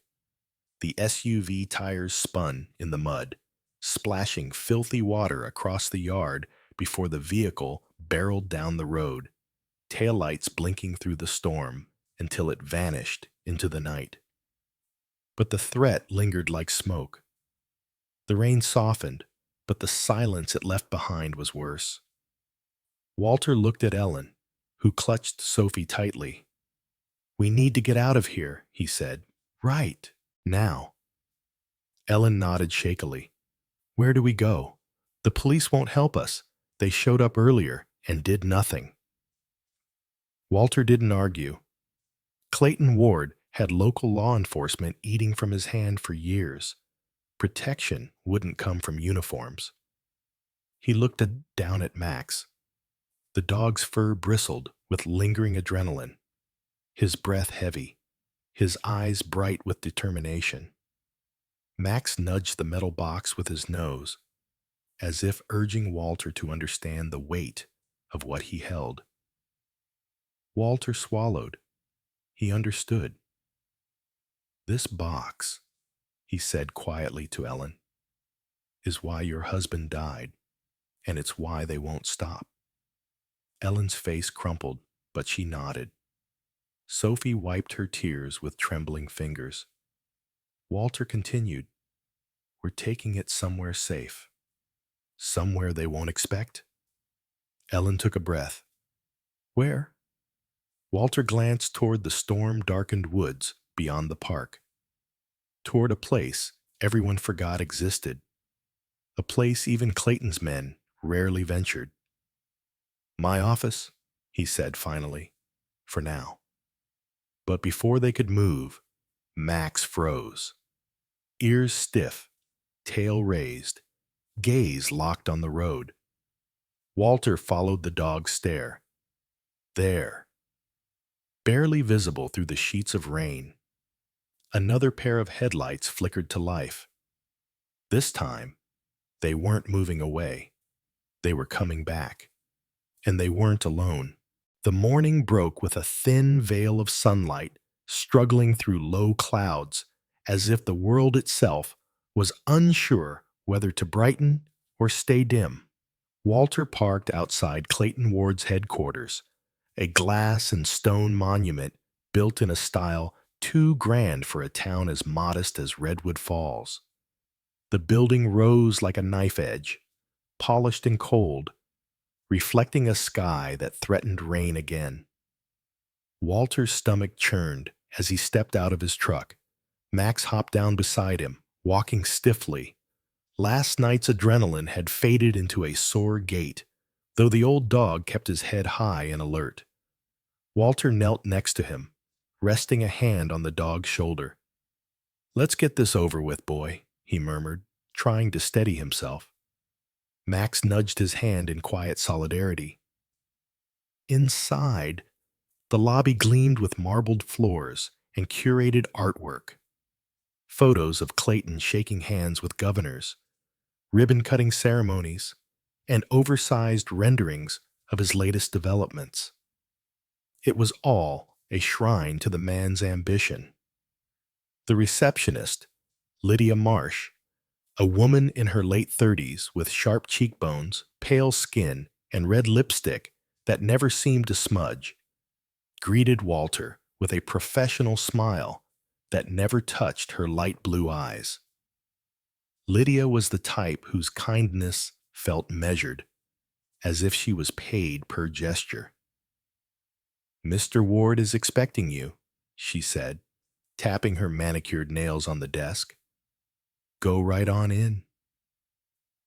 The SUV tires spun in the mud, splashing filthy water across the yard before the vehicle barreled down the road, taillights blinking through the storm until it vanished into the night. But the threat lingered like smoke. The rain softened, but the silence it left behind was worse. Walter looked at Ellen, who clutched Sophie tightly. "We need to get out of here," he said. "Right now." Ellen nodded shakily. "Where do we go? The police won't help us. They showed up earlier and did nothing." Walter didn't argue. Clayton Ward had local law enforcement eating from his hand for years. Protection wouldn't come from uniforms. He looked down at Max. The dog's fur bristled with lingering adrenaline, his breath heavy, his eyes bright with determination. Max nudged the metal box with his nose, as if urging Walter to understand the weight of what he held. Walter swallowed. He understood. "This box," he said quietly to Ellen, "is why your husband died, and it's why they won't stop." Ellen's face crumpled, but she nodded. Sophie wiped her tears with trembling fingers. Walter continued, "We're taking it somewhere safe. Somewhere they won't expect." Ellen took a breath. "Where?" Walter glanced toward the storm-darkened woods beyond the park. Toward a place everyone forgot existed. A place even Clayton's men rarely ventured. "My office," he said finally, "for now." But before they could move, Max froze. Ears stiff, tail raised, gaze locked on the road. Walter followed the dog's stare. There, barely visible through the sheets of rain, another pair of headlights flickered to life. This time, They weren't moving away. They were coming back. And they weren't alone. The morning broke with a thin veil of sunlight struggling through low clouds, as if the world itself was unsure whether to brighten or stay dim. Walter parked outside Clayton Ward's headquarters, a glass and stone monument built in a style too grand for a town as modest as Redwood Falls. The building rose like a knife edge, polished and cold, reflecting a sky that threatened rain again. Walter's stomach churned as he stepped out of his truck. Max hopped down beside him, walking stiffly. Last night's adrenaline had faded into a sore gait, though the old dog kept his head high and alert. Walter knelt next to him, resting a hand on the dog's shoulder. "Let's get this over with, boy," he murmured, trying to steady himself. Max nudged his hand in quiet solidarity. Inside, the lobby gleamed with marbled floors and curated artwork. Photos of Clayton shaking hands with governors, ribbon-cutting ceremonies, and oversized renderings of his latest developments. It was all a shrine to the man's ambition. The receptionist, Lydia Marsh, a woman in her late 30s with sharp cheekbones, pale skin, and red lipstick that never seemed to smudge, greeted Walter with a professional smile that never touched her light blue eyes. Lydia was the type whose kindness felt measured, as if she was paid per gesture. "Mr. Ward is expecting you," she said, tapping her manicured nails on the desk. "Go right on in."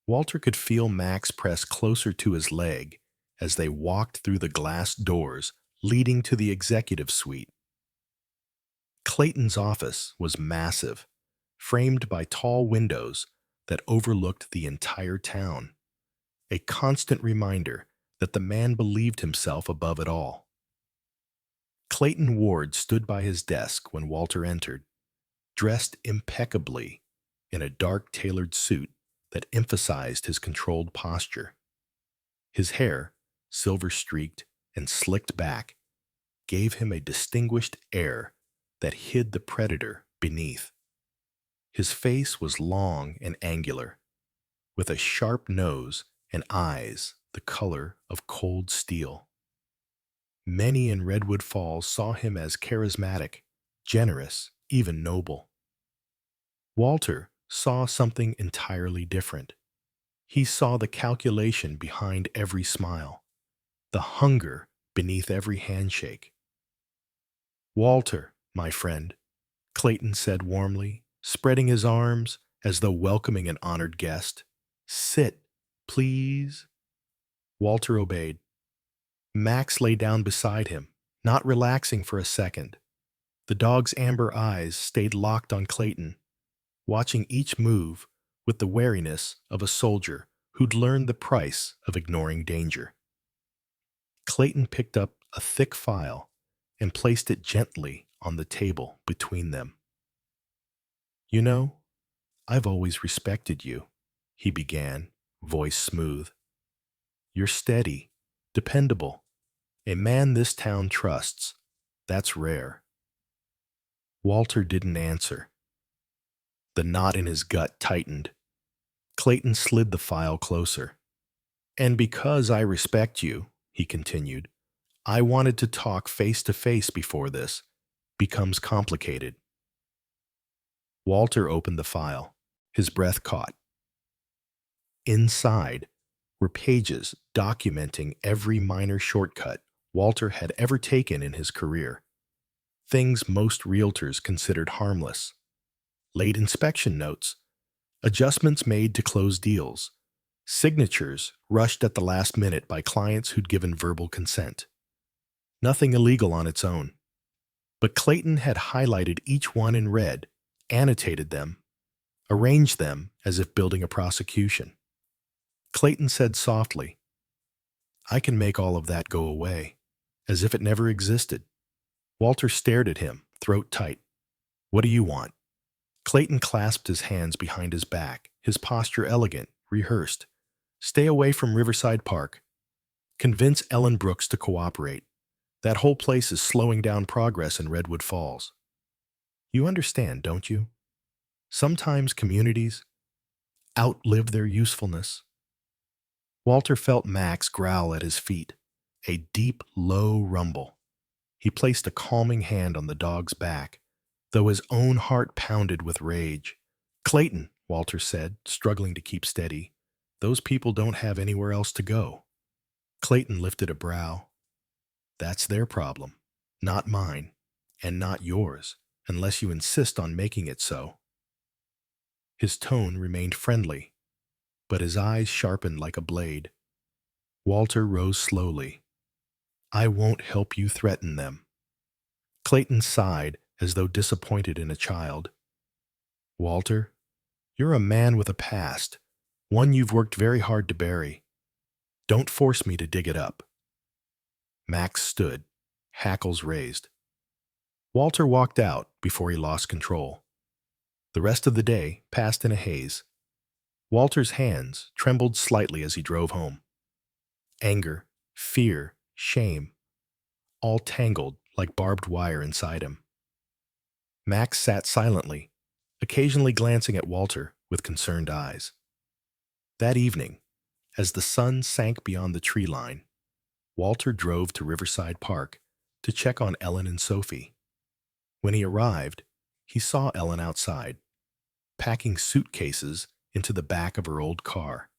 Walter could feel Max press closer to his leg as they walked through the glass doors leading to the executive suite. Clayton's office was massive, framed by tall windows that overlooked the entire town, a constant reminder that the man believed himself above it all. Clayton Ward stood by his desk when Walter entered, dressed impeccably in a dark tailored suit that emphasized his controlled posture. His hair, silver-streaked and slicked back, gave him a distinguished air that hid the predator beneath. His face was long and angular, with a sharp nose and eyes the color of cold steel. Many in Redwood Falls saw him as charismatic, generous, even noble. Walter saw something entirely different. He saw the calculation behind every smile, the hunger beneath every handshake. "Walter, my friend," Clayton said warmly, spreading his arms as though welcoming an honored guest. "Sit, please." Walter obeyed. Max lay down beside him, not relaxing for a second. The dog's amber eyes stayed locked on Clayton, watching each move with the wariness of a soldier who'd learned the price of ignoring danger. Clayton picked up a thick file and placed it gently on the table between them. "You know, I've always respected you," he began, voice smooth. "You're steady, dependable, a man this town trusts. That's rare." Walter didn't answer. The knot in his gut tightened. Clayton slid the file closer. "And because I respect you," he continued, "I wanted to talk face to face before this becomes complicated." Walter opened the file. His breath caught. Inside were pages documenting every minor shortcut Walter had ever taken in his career. Things most realtors considered harmless. Late inspection notes, adjustments made to close deals, signatures rushed at the last minute by clients who'd given verbal consent. Nothing illegal on its own. But Clayton had highlighted each one in red, annotated them, arranged them as if building a prosecution. Clayton said softly, "I can make all of that go away, as if it never existed." Walter stared at him, throat tight. "What do you want?" Clayton clasped his hands behind his back, his posture elegant, rehearsed. Stay away from Riverside Park. Convince Ellen Brooks to cooperate. That whole place is slowing down progress in Redwood Falls. You understand, don't you? Sometimes communities outlive their usefulness. Walter felt Max growl at his feet, a deep, low rumble. He placed a calming hand on the dog's back, though his own heart pounded with rage. Clayton, Walter said, struggling to keep steady, those people don't have anywhere else to go. Clayton lifted a brow. That's their problem, not mine, and not yours, unless you insist on making it so. His tone remained friendly, but his eyes sharpened like a blade. Walter rose slowly. I won't help you threaten them. Clayton sighed as though disappointed in a child. Walter, you're a man with a past, one you've worked very hard to bury. Don't force me to dig it up. Max stood, hackles raised. Walter walked out before he lost control. The rest of the day passed in a haze. Walter's hands trembled slightly as he drove home. Anger, fear, shame, all tangled like barbed wire inside him. Max sat silently, occasionally glancing at Walter with concerned eyes. That evening, as the sun sank beyond the tree line, Walter drove to Riverside Park to check on Ellen and Sophie. When he arrived, he saw Ellen outside, packing suitcases into the back of her old car.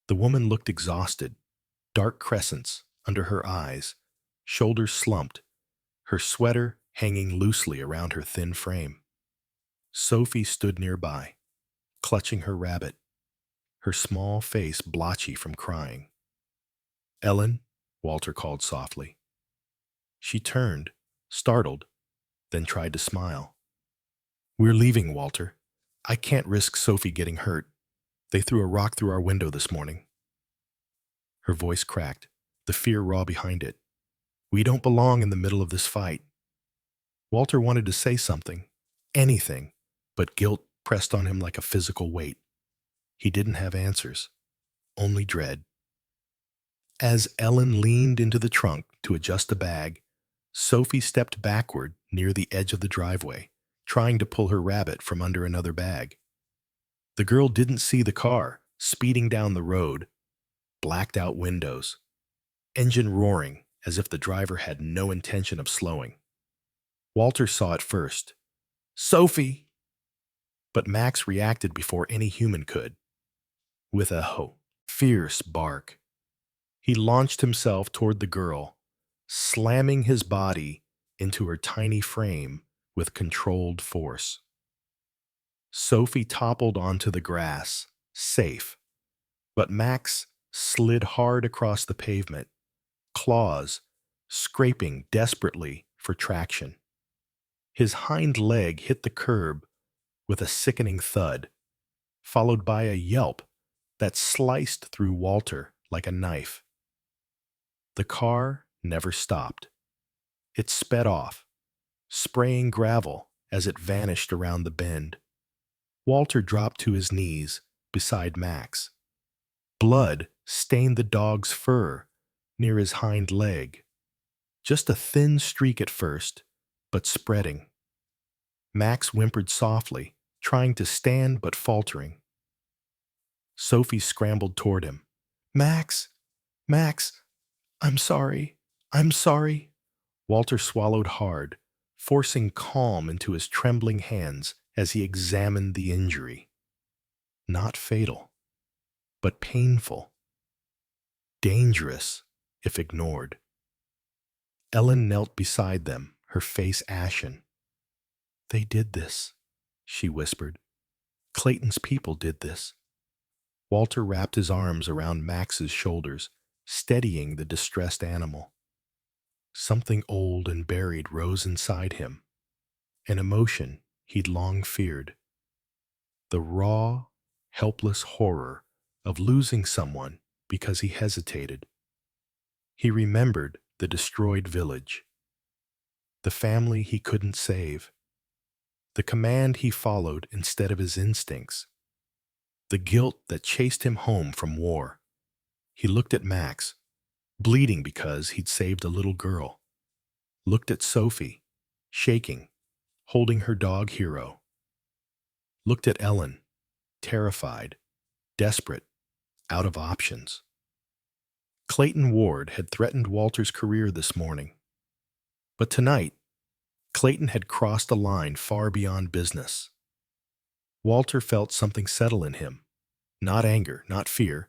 The woman looked exhausted, dark crescents under her eyes, shoulders slumped, her sweater hanging loosely around her thin frame. Sophie stood nearby, clutching her rabbit, her small face blotchy from crying. Ellen, Walter called softly. She turned, startled, then tried to smile. We're leaving, Walter. I can't risk Sophie getting hurt. They threw a rock through our window this morning. Her voice cracked, the fear raw behind it. We don't belong in the middle of this fight. Walter wanted to say something, anything, but guilt pressed on him like a physical weight. He didn't have answers, only dread. As Ellen leaned into the trunk to adjust a bag, Sophie stepped backward near the edge of the driveway, trying to pull her rabbit from under another bag. The girl didn't see the car speeding down the road, blacked out windows, engine roaring as if the driver had no intention of slowing. Walter saw it first. Sophie! But Max reacted before any human could. With a fierce bark, he launched himself toward the girl, slamming his body into her tiny frame with controlled force. Sophie toppled onto the grass, safe, but Max slid hard across the pavement, claws scraping desperately for traction. His hind leg hit the curb with a sickening thud, followed by a yelp that sliced through Walter like a knife. The car never stopped. It sped off, spraying gravel as it vanished around the bend. Walter dropped to his knees beside Max. Blood stained the dog's fur near his hind leg. Just a thin streak at first, but spreading. Max whimpered softly, trying to stand but faltering. Sophie scrambled toward him. Max! Max! I'm sorry. I'm sorry. Walter swallowed hard, forcing calm into his trembling hands as he examined the injury. Not fatal, but painful. Dangerous, if ignored. Ellen knelt beside them, her face ashen. They did this, she whispered. Clayton's people did this. Walter wrapped his arms around Max's shoulders, steadying the distressed animal. Something old and buried rose inside him, an emotion he'd long feared. The raw, helpless horror of losing someone because he hesitated. He remembered the destroyed village, the family he couldn't save, the command he followed instead of his instincts. the guilt that chased him home from war. He looked at Max, bleeding because he'd saved a little girl. Looked at Sophie, shaking, holding her dog Hero. Looked at Ellen, terrified, desperate, out of options. Clayton Ward had threatened Walter's career this morning. But tonight, Clayton had crossed a line far beyond business. Walter felt something settle in him. Not anger, not fear,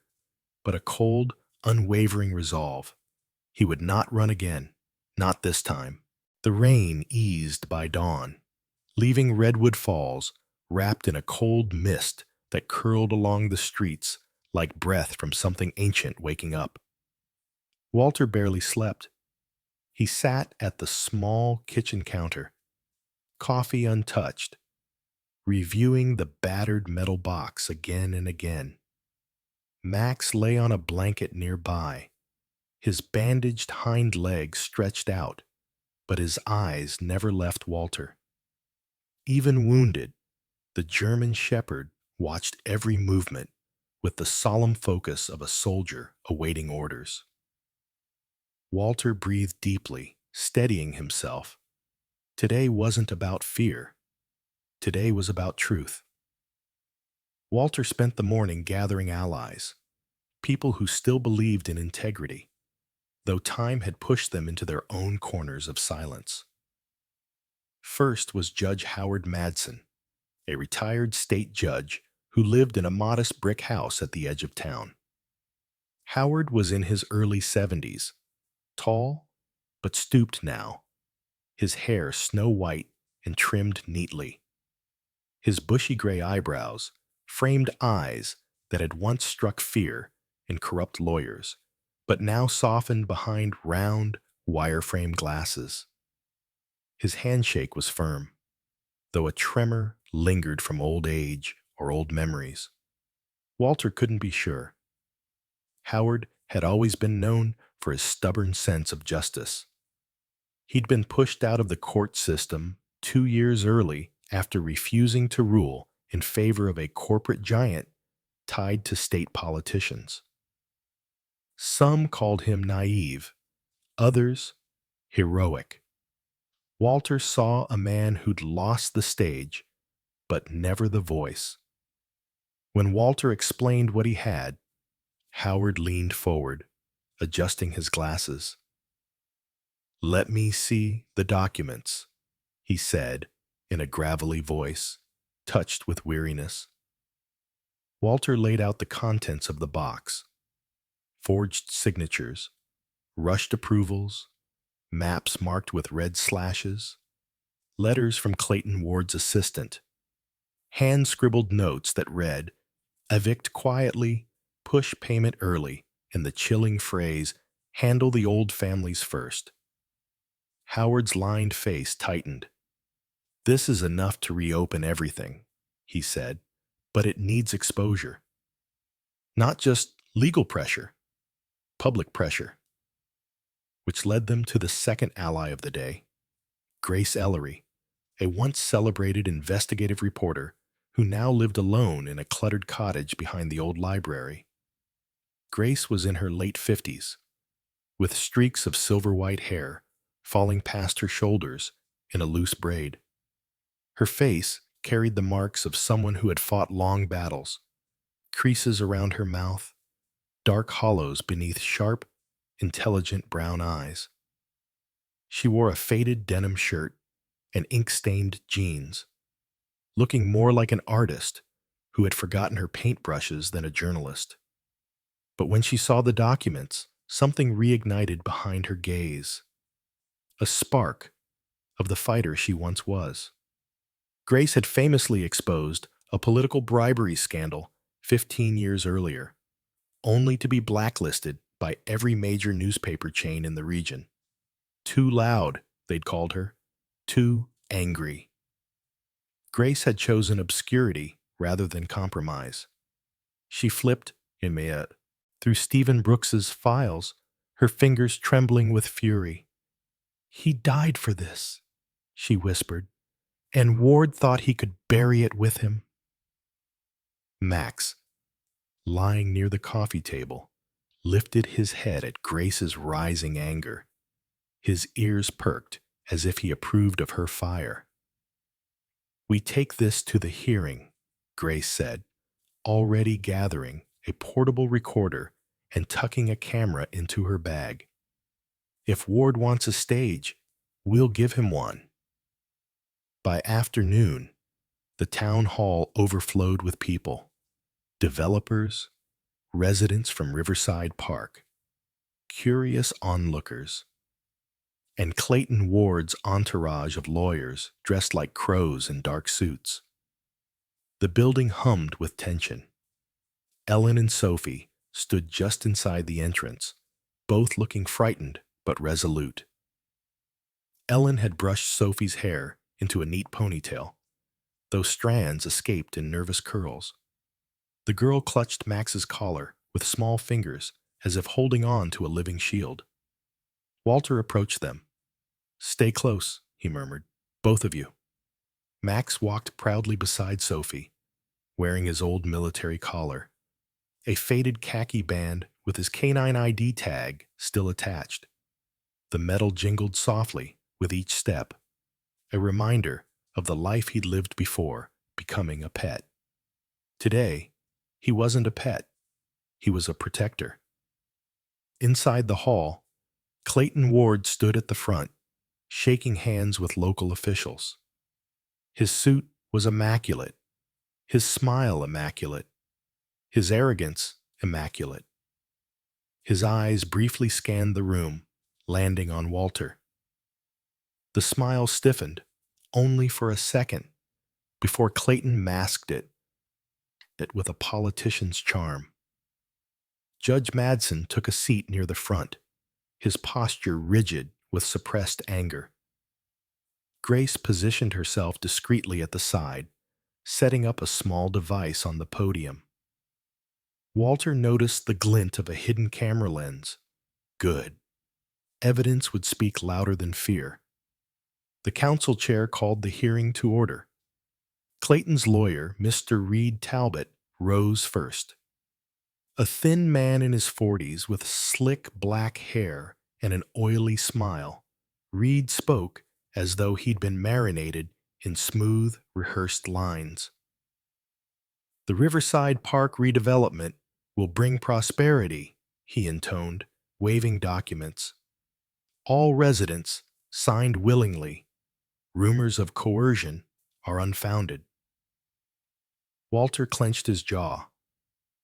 but a cold, unwavering resolve. He would not run again, not this time. The rain eased by dawn, leaving Redwood Falls wrapped in a cold mist that curled along the streets like breath from something ancient waking up. Walter barely slept. He sat at the small kitchen counter, coffee untouched, reviewing the battered metal box again and again. Max lay on a blanket nearby, his bandaged hind legs stretched out, but his eyes never left Walter. Even wounded, the German Shepherd watched every movement with the solemn focus of a soldier awaiting orders. Walter breathed deeply, steadying himself. Today wasn't about fear. Today was about truth. Walter spent the morning gathering allies, people who still believed in integrity, though time had pushed them into their own corners of silence. First was Judge Howard Madsen, a retired state judge who lived in a modest brick house at the edge of town. Howard was in his early 70s, tall but stooped now, his hair snow-white and trimmed neatly. His bushy gray eyebrows framed eyes that had once struck fear in corrupt lawyers, but now softened behind round, wire-frame glasses. His handshake was firm, though a tremor lingered from old age or old memories. Walter couldn't be sure. Howard had always been known for his stubborn sense of justice. He'd been pushed out of the court system 2 years early after refusing to rule in favor of a corporate giant tied to state politicians. Some called him naive, others heroic. Walter saw a man who'd lost the stage, but never the voice. When Walter explained what he had, Howard leaned forward, adjusting his glasses. "Let me see the documents," he said in a gravelly voice, touched with weariness. Walter laid out the contents of the box: forged signatures, rushed approvals, maps marked with red slashes, letters from Clayton Ward's assistant, hand-scribbled notes that read, "Evict quietly, push payment early," and the chilling phrase, "Handle the old families first." Howard's lined face tightened. "This is enough to reopen everything," he said, "but it needs exposure. Not just legal pressure, public pressure." Which led them to the second ally of the day, Grace Ellery, a once celebrated investigative reporter who now lived alone in a cluttered cottage behind the old library. Grace was in her late 50s, with streaks of silver-white hair falling past her shoulders in a loose braid. Her face carried the marks of someone who had fought long battles, creases around her mouth, dark hollows beneath sharp, intelligent brown eyes. She wore a faded denim shirt and ink-stained jeans, looking more like an artist who had forgotten her paintbrushes than a journalist. But when she saw the documents, something reignited behind her gaze. A spark of the fighter she once was. Grace had famously exposed a political bribery scandal 15 years earlier, only to be blacklisted by every major newspaper chain in the region. Too loud, they'd called her. Too angry. Grace had chosen obscurity rather than compromise. She flipped, through Stephen Brooks's files, her fingers trembling with fury. "He died for this," she whispered, "and Ward thought he could bury it with him." Max, lying near the coffee table, lifted his head at Grace's rising anger. His ears perked as if he approved of her fire. "We take this to the hearing," Grace said, already gathering a portable recorder and tucking a camera into her bag. "If Ward wants a stage, we'll give him one." By afternoon, the town hall overflowed with people: developers, residents from Riverside Park, curious onlookers, and Clayton Ward's entourage of lawyers dressed like crows in dark suits. The building hummed with tension. Ellen and Sophie stood just inside the entrance, both looking frightened but resolute. Ellen had brushed Sophie's hair into a neat ponytail, though strands escaped in nervous curls. The girl clutched Max's collar with small fingers as if holding on to a living shield. Walter approached them. "Stay close," he murmured. "Both of you." Max walked proudly beside Sophie, wearing his old military collar, a faded khaki band with his canine ID tag still attached. The metal jingled softly with each step, a reminder of the life he'd lived before becoming a pet. Today, he wasn't a pet. He was a protector. Inside the hall, Clayton Ward stood at the front, shaking hands with local officials. His suit was immaculate, his smile immaculate, his arrogance immaculate. His eyes briefly scanned the room, landing on Walter. The smile stiffened, only for a second, before Clayton masked it with a politician's charm. Judge Madsen took a seat near the front, his posture rigid with suppressed anger. Grace positioned herself discreetly at the side, setting up a small device on the podium. Walter noticed the glint of a hidden camera lens. Good. Evidence would speak louder than fear. The council chair called the hearing to order. Clayton's lawyer, Mr. Reed Talbot, rose first. A thin man in his 40s with slick black hair and an oily smile, Reed spoke as though he'd been marinated in smooth, rehearsed lines. "The Riverside Park redevelopment will bring prosperity," he intoned, waving documents. "All residents signed willingly. Rumors of coercion are unfounded." Walter clenched his jaw.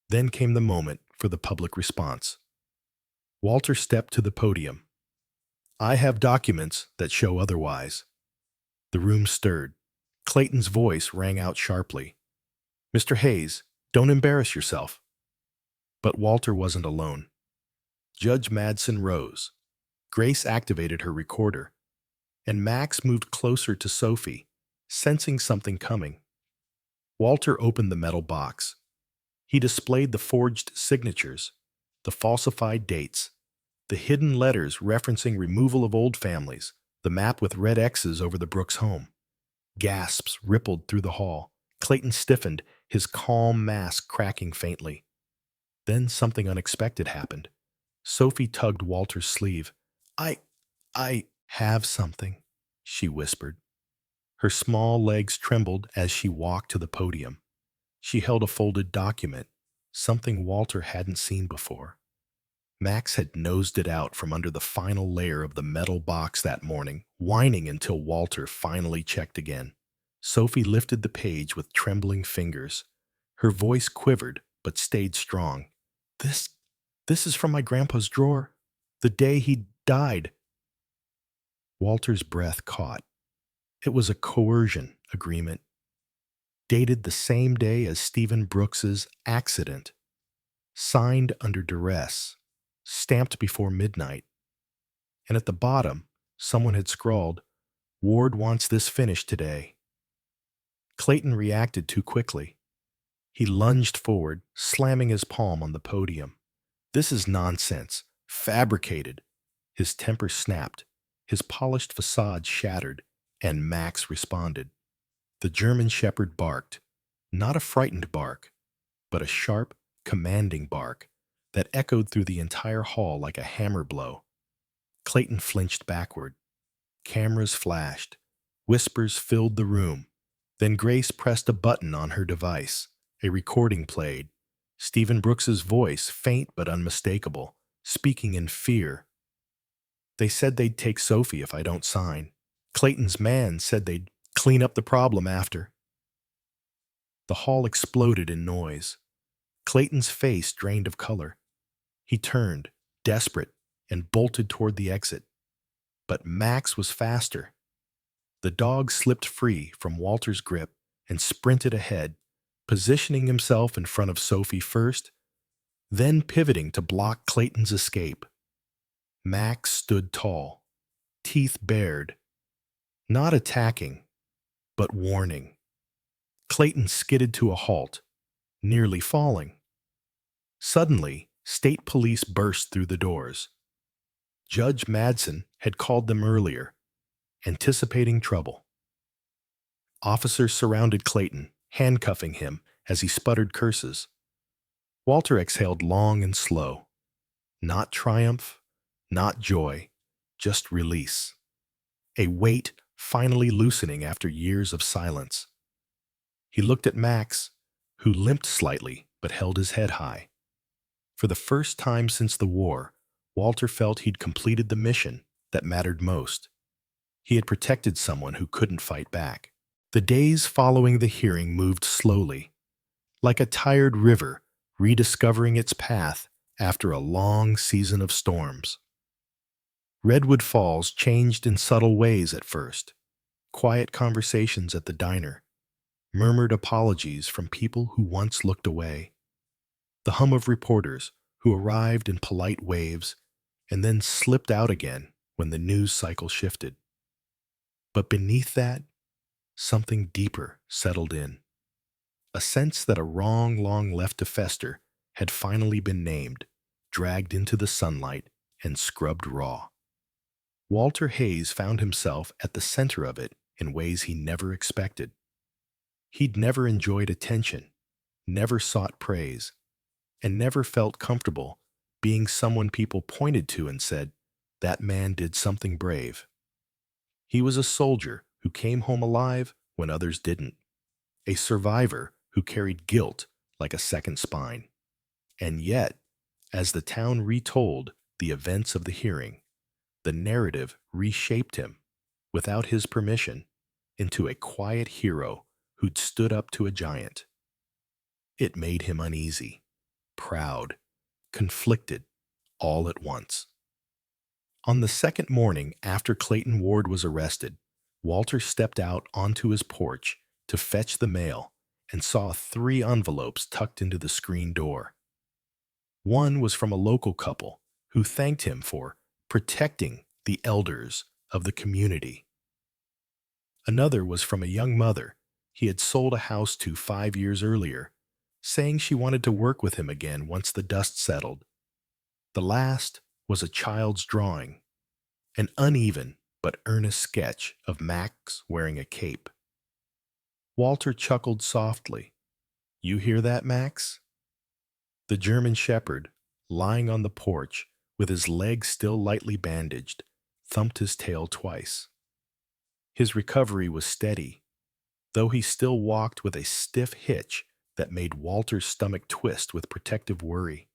Then came the moment for the public response. Walter stepped to the podium. "I have documents that show otherwise." The room stirred. Clayton's voice rang out sharply. "Mr. Hayes, don't embarrass yourself." But Walter wasn't alone. Judge Madsen rose. Grace activated her recorder, and Max moved closer to Sophie, sensing something coming. Walter opened the metal box. He displayed the forged signatures, the falsified dates, the hidden letters referencing removal of old families, the map with red X's over the Brooks home. Gasps rippled through the hall. Clayton stiffened, his calm mask cracking faintly. Then something unexpected happened. Sophie tugged Walter's sleeve. I have something," she whispered. Her small legs trembled as she walked to the podium. She held a folded document, something Walter hadn't seen before. Max had nosed it out from under the final layer of the metal box that morning, whining until Walter finally checked again. Sophie lifted the page with trembling fingers. Her voice quivered, but stayed strong. This is from my grandpa's drawer. The day he died." Walter's breath caught. It was a coercion agreement, dated the same day as Stephen Brooks's accident, signed under duress, stamped before midnight. And at the bottom, someone had scrawled, "Ward wants this finished today." Clayton reacted too quickly. He lunged forward, slamming his palm on the podium. "This is nonsense. Fabricated." His temper snapped. His polished facade shattered, and Max responded. The German Shepherd barked, not a frightened bark, but a sharp, commanding bark that echoed through the entire hall like a hammer blow. Clayton flinched backward. Cameras flashed. Whispers filled the room. Then Grace pressed a button on her device. A recording played. Stephen Brooks's voice, faint but unmistakable, speaking in fear. "They said they'd take Sophie if I don't sign. Clayton's man said they'd clean up the problem after." The hall exploded in noise. Clayton's face drained of color. He turned, desperate, and bolted toward the exit. But Max was faster. The dog slipped free from Walter's grip and sprinted ahead, positioning himself in front of Sophie first, then pivoting to block Clayton's escape. Max stood tall, teeth bared, not attacking, but warning. Clayton skidded to a halt, nearly falling. Suddenly, state police burst through the doors. Judge Madsen had called them earlier, anticipating trouble. Officers surrounded Clayton, handcuffing him as he sputtered curses. Walter exhaled long and slow. Not triumph, not joy, just release. A weight finally loosening after years of silence. He looked at Max, who limped slightly but held his head high. For the first time since the war, Walter felt he'd completed the mission that mattered most. He had protected someone who couldn't fight back. The days following the hearing moved slowly, like a tired river rediscovering its path after a long season of storms. Redwood Falls changed in subtle ways at first. Quiet conversations at the diner, murmured apologies from people who once looked away, the hum of reporters who arrived in polite waves and then slipped out again when the news cycle shifted. But beneath that, something deeper settled in. A sense that a wrong long left to fester had finally been named, dragged into the sunlight, and scrubbed raw. Walter Hayes found himself at the center of it in ways he never expected. He'd never enjoyed attention, never sought praise, and never felt comfortable being someone people pointed to and said, "That man did something brave." He was a soldier who came home alive when others didn't, a survivor who carried guilt like a second spine. And yet, as the town retold the events of the hearing, the narrative reshaped him, without his permission, into a quiet hero who'd stood up to a giant. It made him uneasy, proud, conflicted, all at once. On the second morning after Clayton Ward was arrested, Walter stepped out onto his porch to fetch the mail and saw 3 envelopes tucked into the screen door. One was from a local couple who thanked him for protecting the elders of the community. Another was from a young mother he had sold a house to 5 years earlier, saying she wanted to work with him again once the dust settled. The last was a child's drawing, an uneven but earnest sketch of Max wearing a cape. Walter chuckled softly. "You hear that, Max?" The German Shepherd, lying on the porch with his legs still lightly bandaged, thumped his tail twice. His recovery was steady, though he still walked with a stiff hitch that made Walter's stomach twist with protective worry.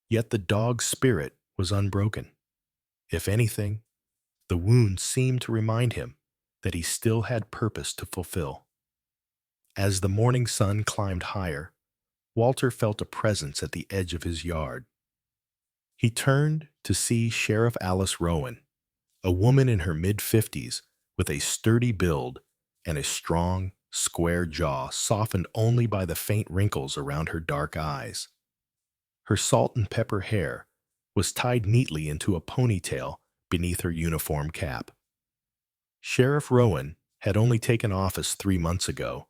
Yet the dog's spirit was unbroken. If anything, the wound seemed to remind him that he still had purpose to fulfill. As the morning sun climbed higher, Walter felt a presence at the edge of his yard. He turned to see Sheriff Alice Rowan, a woman in her mid-50s with a sturdy build and a strong, square jaw softened only by the faint wrinkles around her dark eyes. Her salt and pepper hair was tied neatly into a ponytail beneath her uniform cap. Sheriff Rowan had only taken office 3 months ago,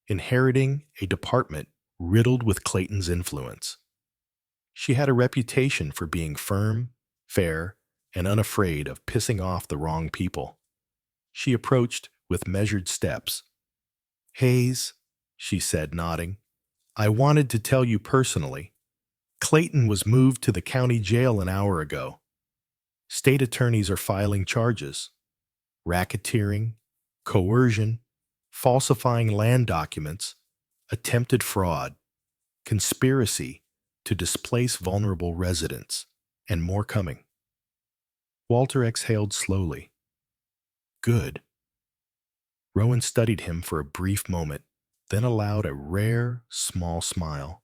inheriting a department riddled with Clayton's influence. She had a reputation for being firm, fair, and unafraid of pissing off the wrong people. She approached with measured steps. "Hayes," she said, nodding, "I wanted to tell you personally Clayton was moved to the county jail an hour ago. State attorneys are filing charges: racketeering, coercion, falsifying land documents, attempted fraud, conspiracy to displace vulnerable residents, and more coming. Walter exhaled slowly. Good. Rowan studied him for a brief moment, then allowed a rare, small smile.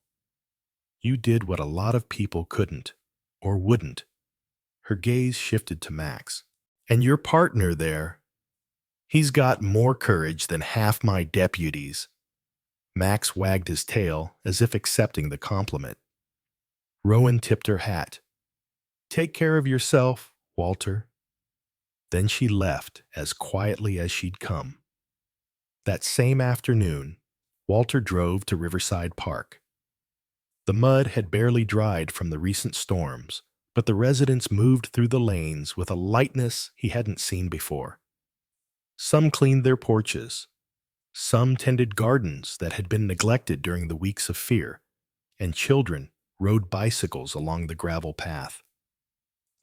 You did what a lot of people couldn't, or wouldn't. Her gaze shifted to Max. And your partner there, he's got more courage than half my deputies. Max wagged his tail as if accepting the compliment. Rowan tipped her hat. Take care of yourself, Walter. Then she left as quietly as she'd come. That same afternoon, Walter drove to Riverside Park. The mud had barely dried from the recent storms, but the residents moved through the lanes with a lightness he hadn't seen before. Some cleaned their porches. Some tended gardens that had been neglected during the weeks of fear, and children rode bicycles along the gravel path.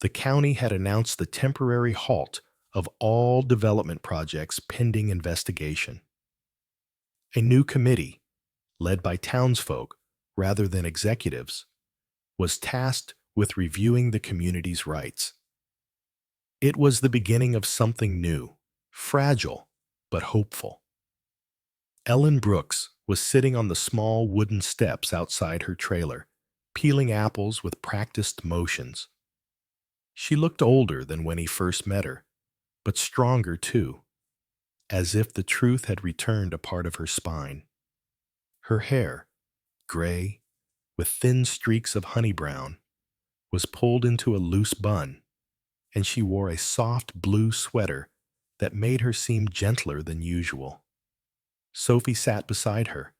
The county had announced the temporary halt of all development projects pending investigation. A new committee, led by townsfolk rather than executives, was tasked with reviewing the community's rights. It was the beginning of something new, fragile but hopeful. Ellen Brooks was sitting on the small wooden steps outside her trailer, peeling apples with practiced motions. She looked older than when he first met her, but stronger too, as if the truth had returned a part of her spine. Her hair, gray, with thin streaks of honey brown, was pulled into a loose bun, and she wore a soft blue sweater that made her seem gentler than usual. Sophie sat beside her,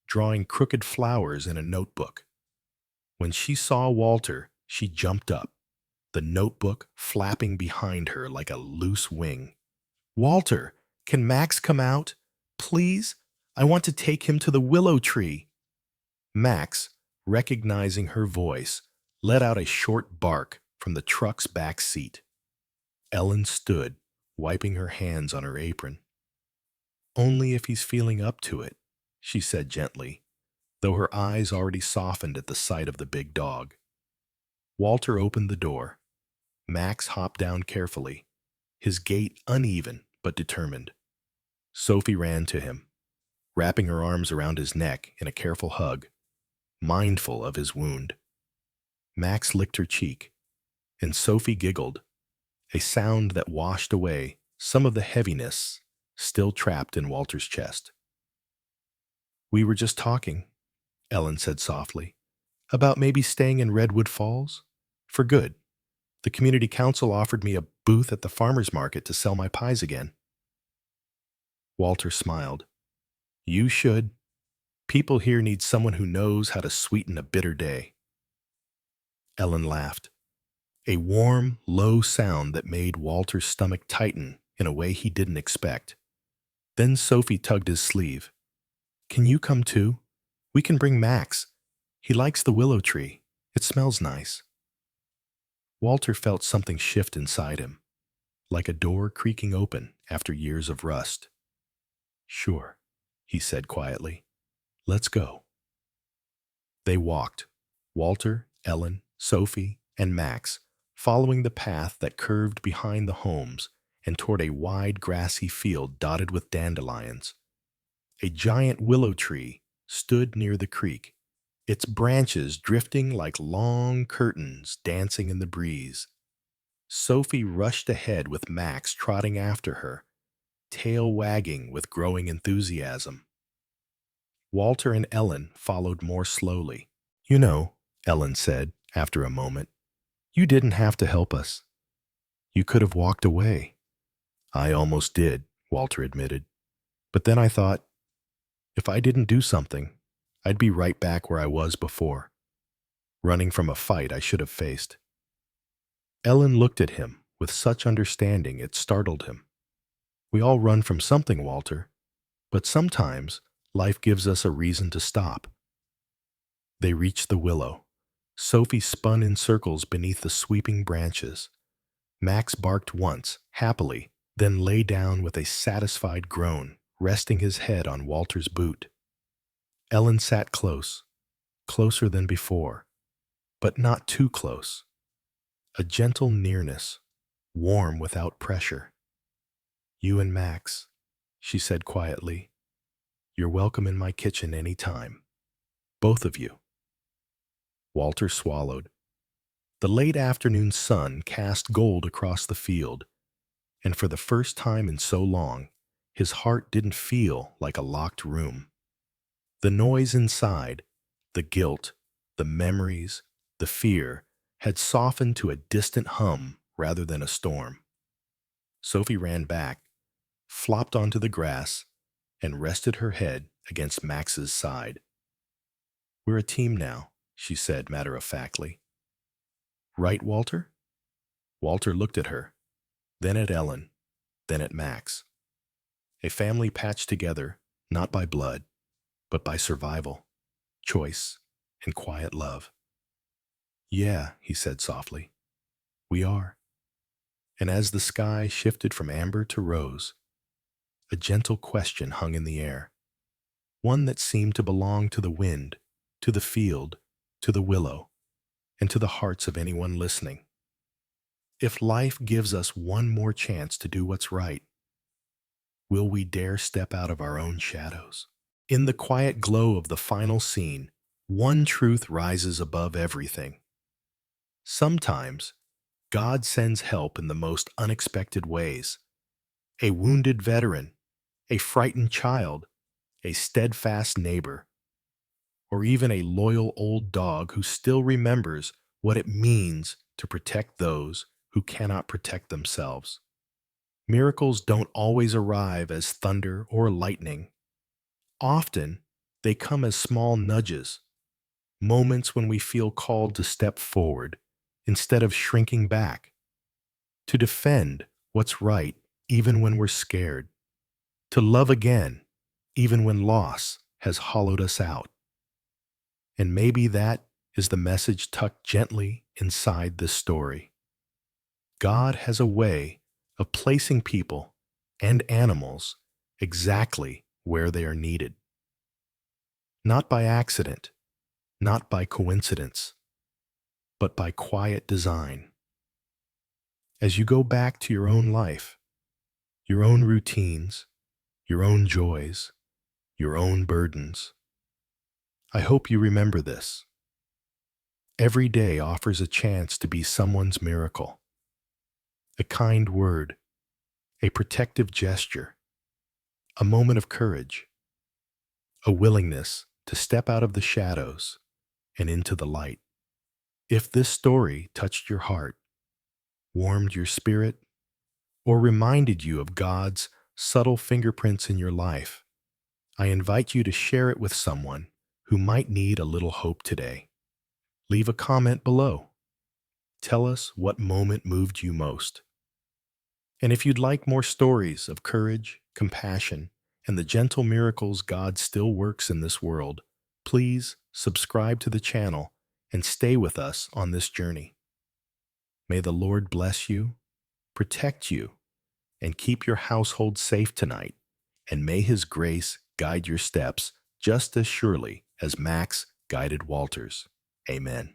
drawing crooked flowers in a notebook. When she saw Walter, she jumped up, the notebook flapping behind her like a loose wing. Walter, can Max come out? Please? I want to take him to the willow tree. Max, recognizing her voice, let out a short bark from the truck's back seat. Ellen stood, wiping her hands on her apron. Only if he's feeling up to it, she said gently, though her eyes already softened at the sight of the big dog. Walter opened the door. Max hopped down carefully, his gait uneven but determined. Sophie ran to him, wrapping her arms around his neck in a careful hug, mindful of his wound. Max licked her cheek, and Sophie giggled, a sound that washed away some of the heaviness still trapped in Walter's chest. We were just talking, Ellen said softly, about maybe staying in Redwood Falls? For good. The community council offered me a booth at the farmer's market to sell my pies again. Walter smiled. You should. People here need someone who knows how to sweeten a bitter day. Ellen laughed, a warm, low sound that made Walter's stomach tighten in a way he didn't expect. Then Sophie tugged his sleeve. Can you come too? We can bring Max. He likes the willow tree. It smells nice. Walter felt something shift inside him, like a door creaking open after years of rust. Sure, he said quietly. Let's go. They walked, Walter, Ellen, Sophie, and Max, following the path that curved behind the homes and toward a wide grassy field dotted with dandelions. A giant willow tree stood near the creek, its branches drifting like long curtains dancing in the breeze. Sophie rushed ahead with Max trotting after her, tail wagging with growing enthusiasm. Walter and Ellen followed more slowly. You know, Ellen said after a moment, you didn't have to help us. You could have walked away. I almost did, Walter admitted. But then I thought, if I didn't do something, I'd be right back where I was before, running from a fight I should have faced. Ellen looked at him with such understanding it startled him. We all run from something, Walter, but sometimes life gives us a reason to stop. They reached the willow, Sophie spun in circles beneath the sweeping branches. Max barked once, happily, then lay down with a satisfied groan, resting his head on Walter's boot. Ellen sat close, closer than before, but not too close. A gentle nearness, warm without pressure. "You and Max," she said quietly. "You're welcome in my kitchen any time. Both of you." Walter swallowed. The late afternoon sun cast gold across the field, and for the first time in so long, his heart didn't feel like a locked room. The noise inside, the guilt, the memories, the fear, had softened to a distant hum rather than a storm. Sophie ran back, flopped onto the grass, and rested her head against Max's side. "We're a team now," she said matter-of-factly. "Right, Walter?" Walter looked at her, then at Ellen, then at Max. A family patched together, not by blood, but by survival, choice, and quiet love. "Yeah," he said softly, "we are." And as the sky shifted from amber to rose, a gentle question hung in the air, one that seemed to belong to the wind, to the field, to the willow, and to the hearts of anyone listening. If life gives us one more chance to do what's right, will we dare step out of our own shadows? In the quiet glow of the final scene, one truth rises above everything. Sometimes, God sends help in the most unexpected ways. A wounded veteran, a frightened child, a steadfast neighbor, or even a loyal old dog who still remembers what it means to protect those who cannot protect themselves. Miracles don't always arrive as thunder or lightning. Often, they come as small nudges, moments when we feel called to step forward instead of shrinking back, to defend what's right even when we're scared, to love again even when loss has hollowed us out. And maybe that is the message tucked gently inside this story. God has a way of placing people and animals exactly where they are needed. Not by accident, not by coincidence, but by quiet design. As you go back to your own life, your own routines, your own joys, your own burdens, I hope you remember this. Every day offers a chance to be someone's miracle. A kind word, a protective gesture, a moment of courage, a willingness to step out of the shadows and into the light. If this story touched your heart, warmed your spirit, or reminded you of God's subtle fingerprints in your life, I invite you to share it with someone who might need a little hope today. Leave a comment below. Tell us what moment moved you most. And if you'd like more stories of courage, compassion, and the gentle miracles God still works in this world, please subscribe to the channel and stay with us on this journey. May the Lord bless you, protect you, and keep your household safe tonight, and may His grace guide your steps just as surely as Max guided Walter's. Amen.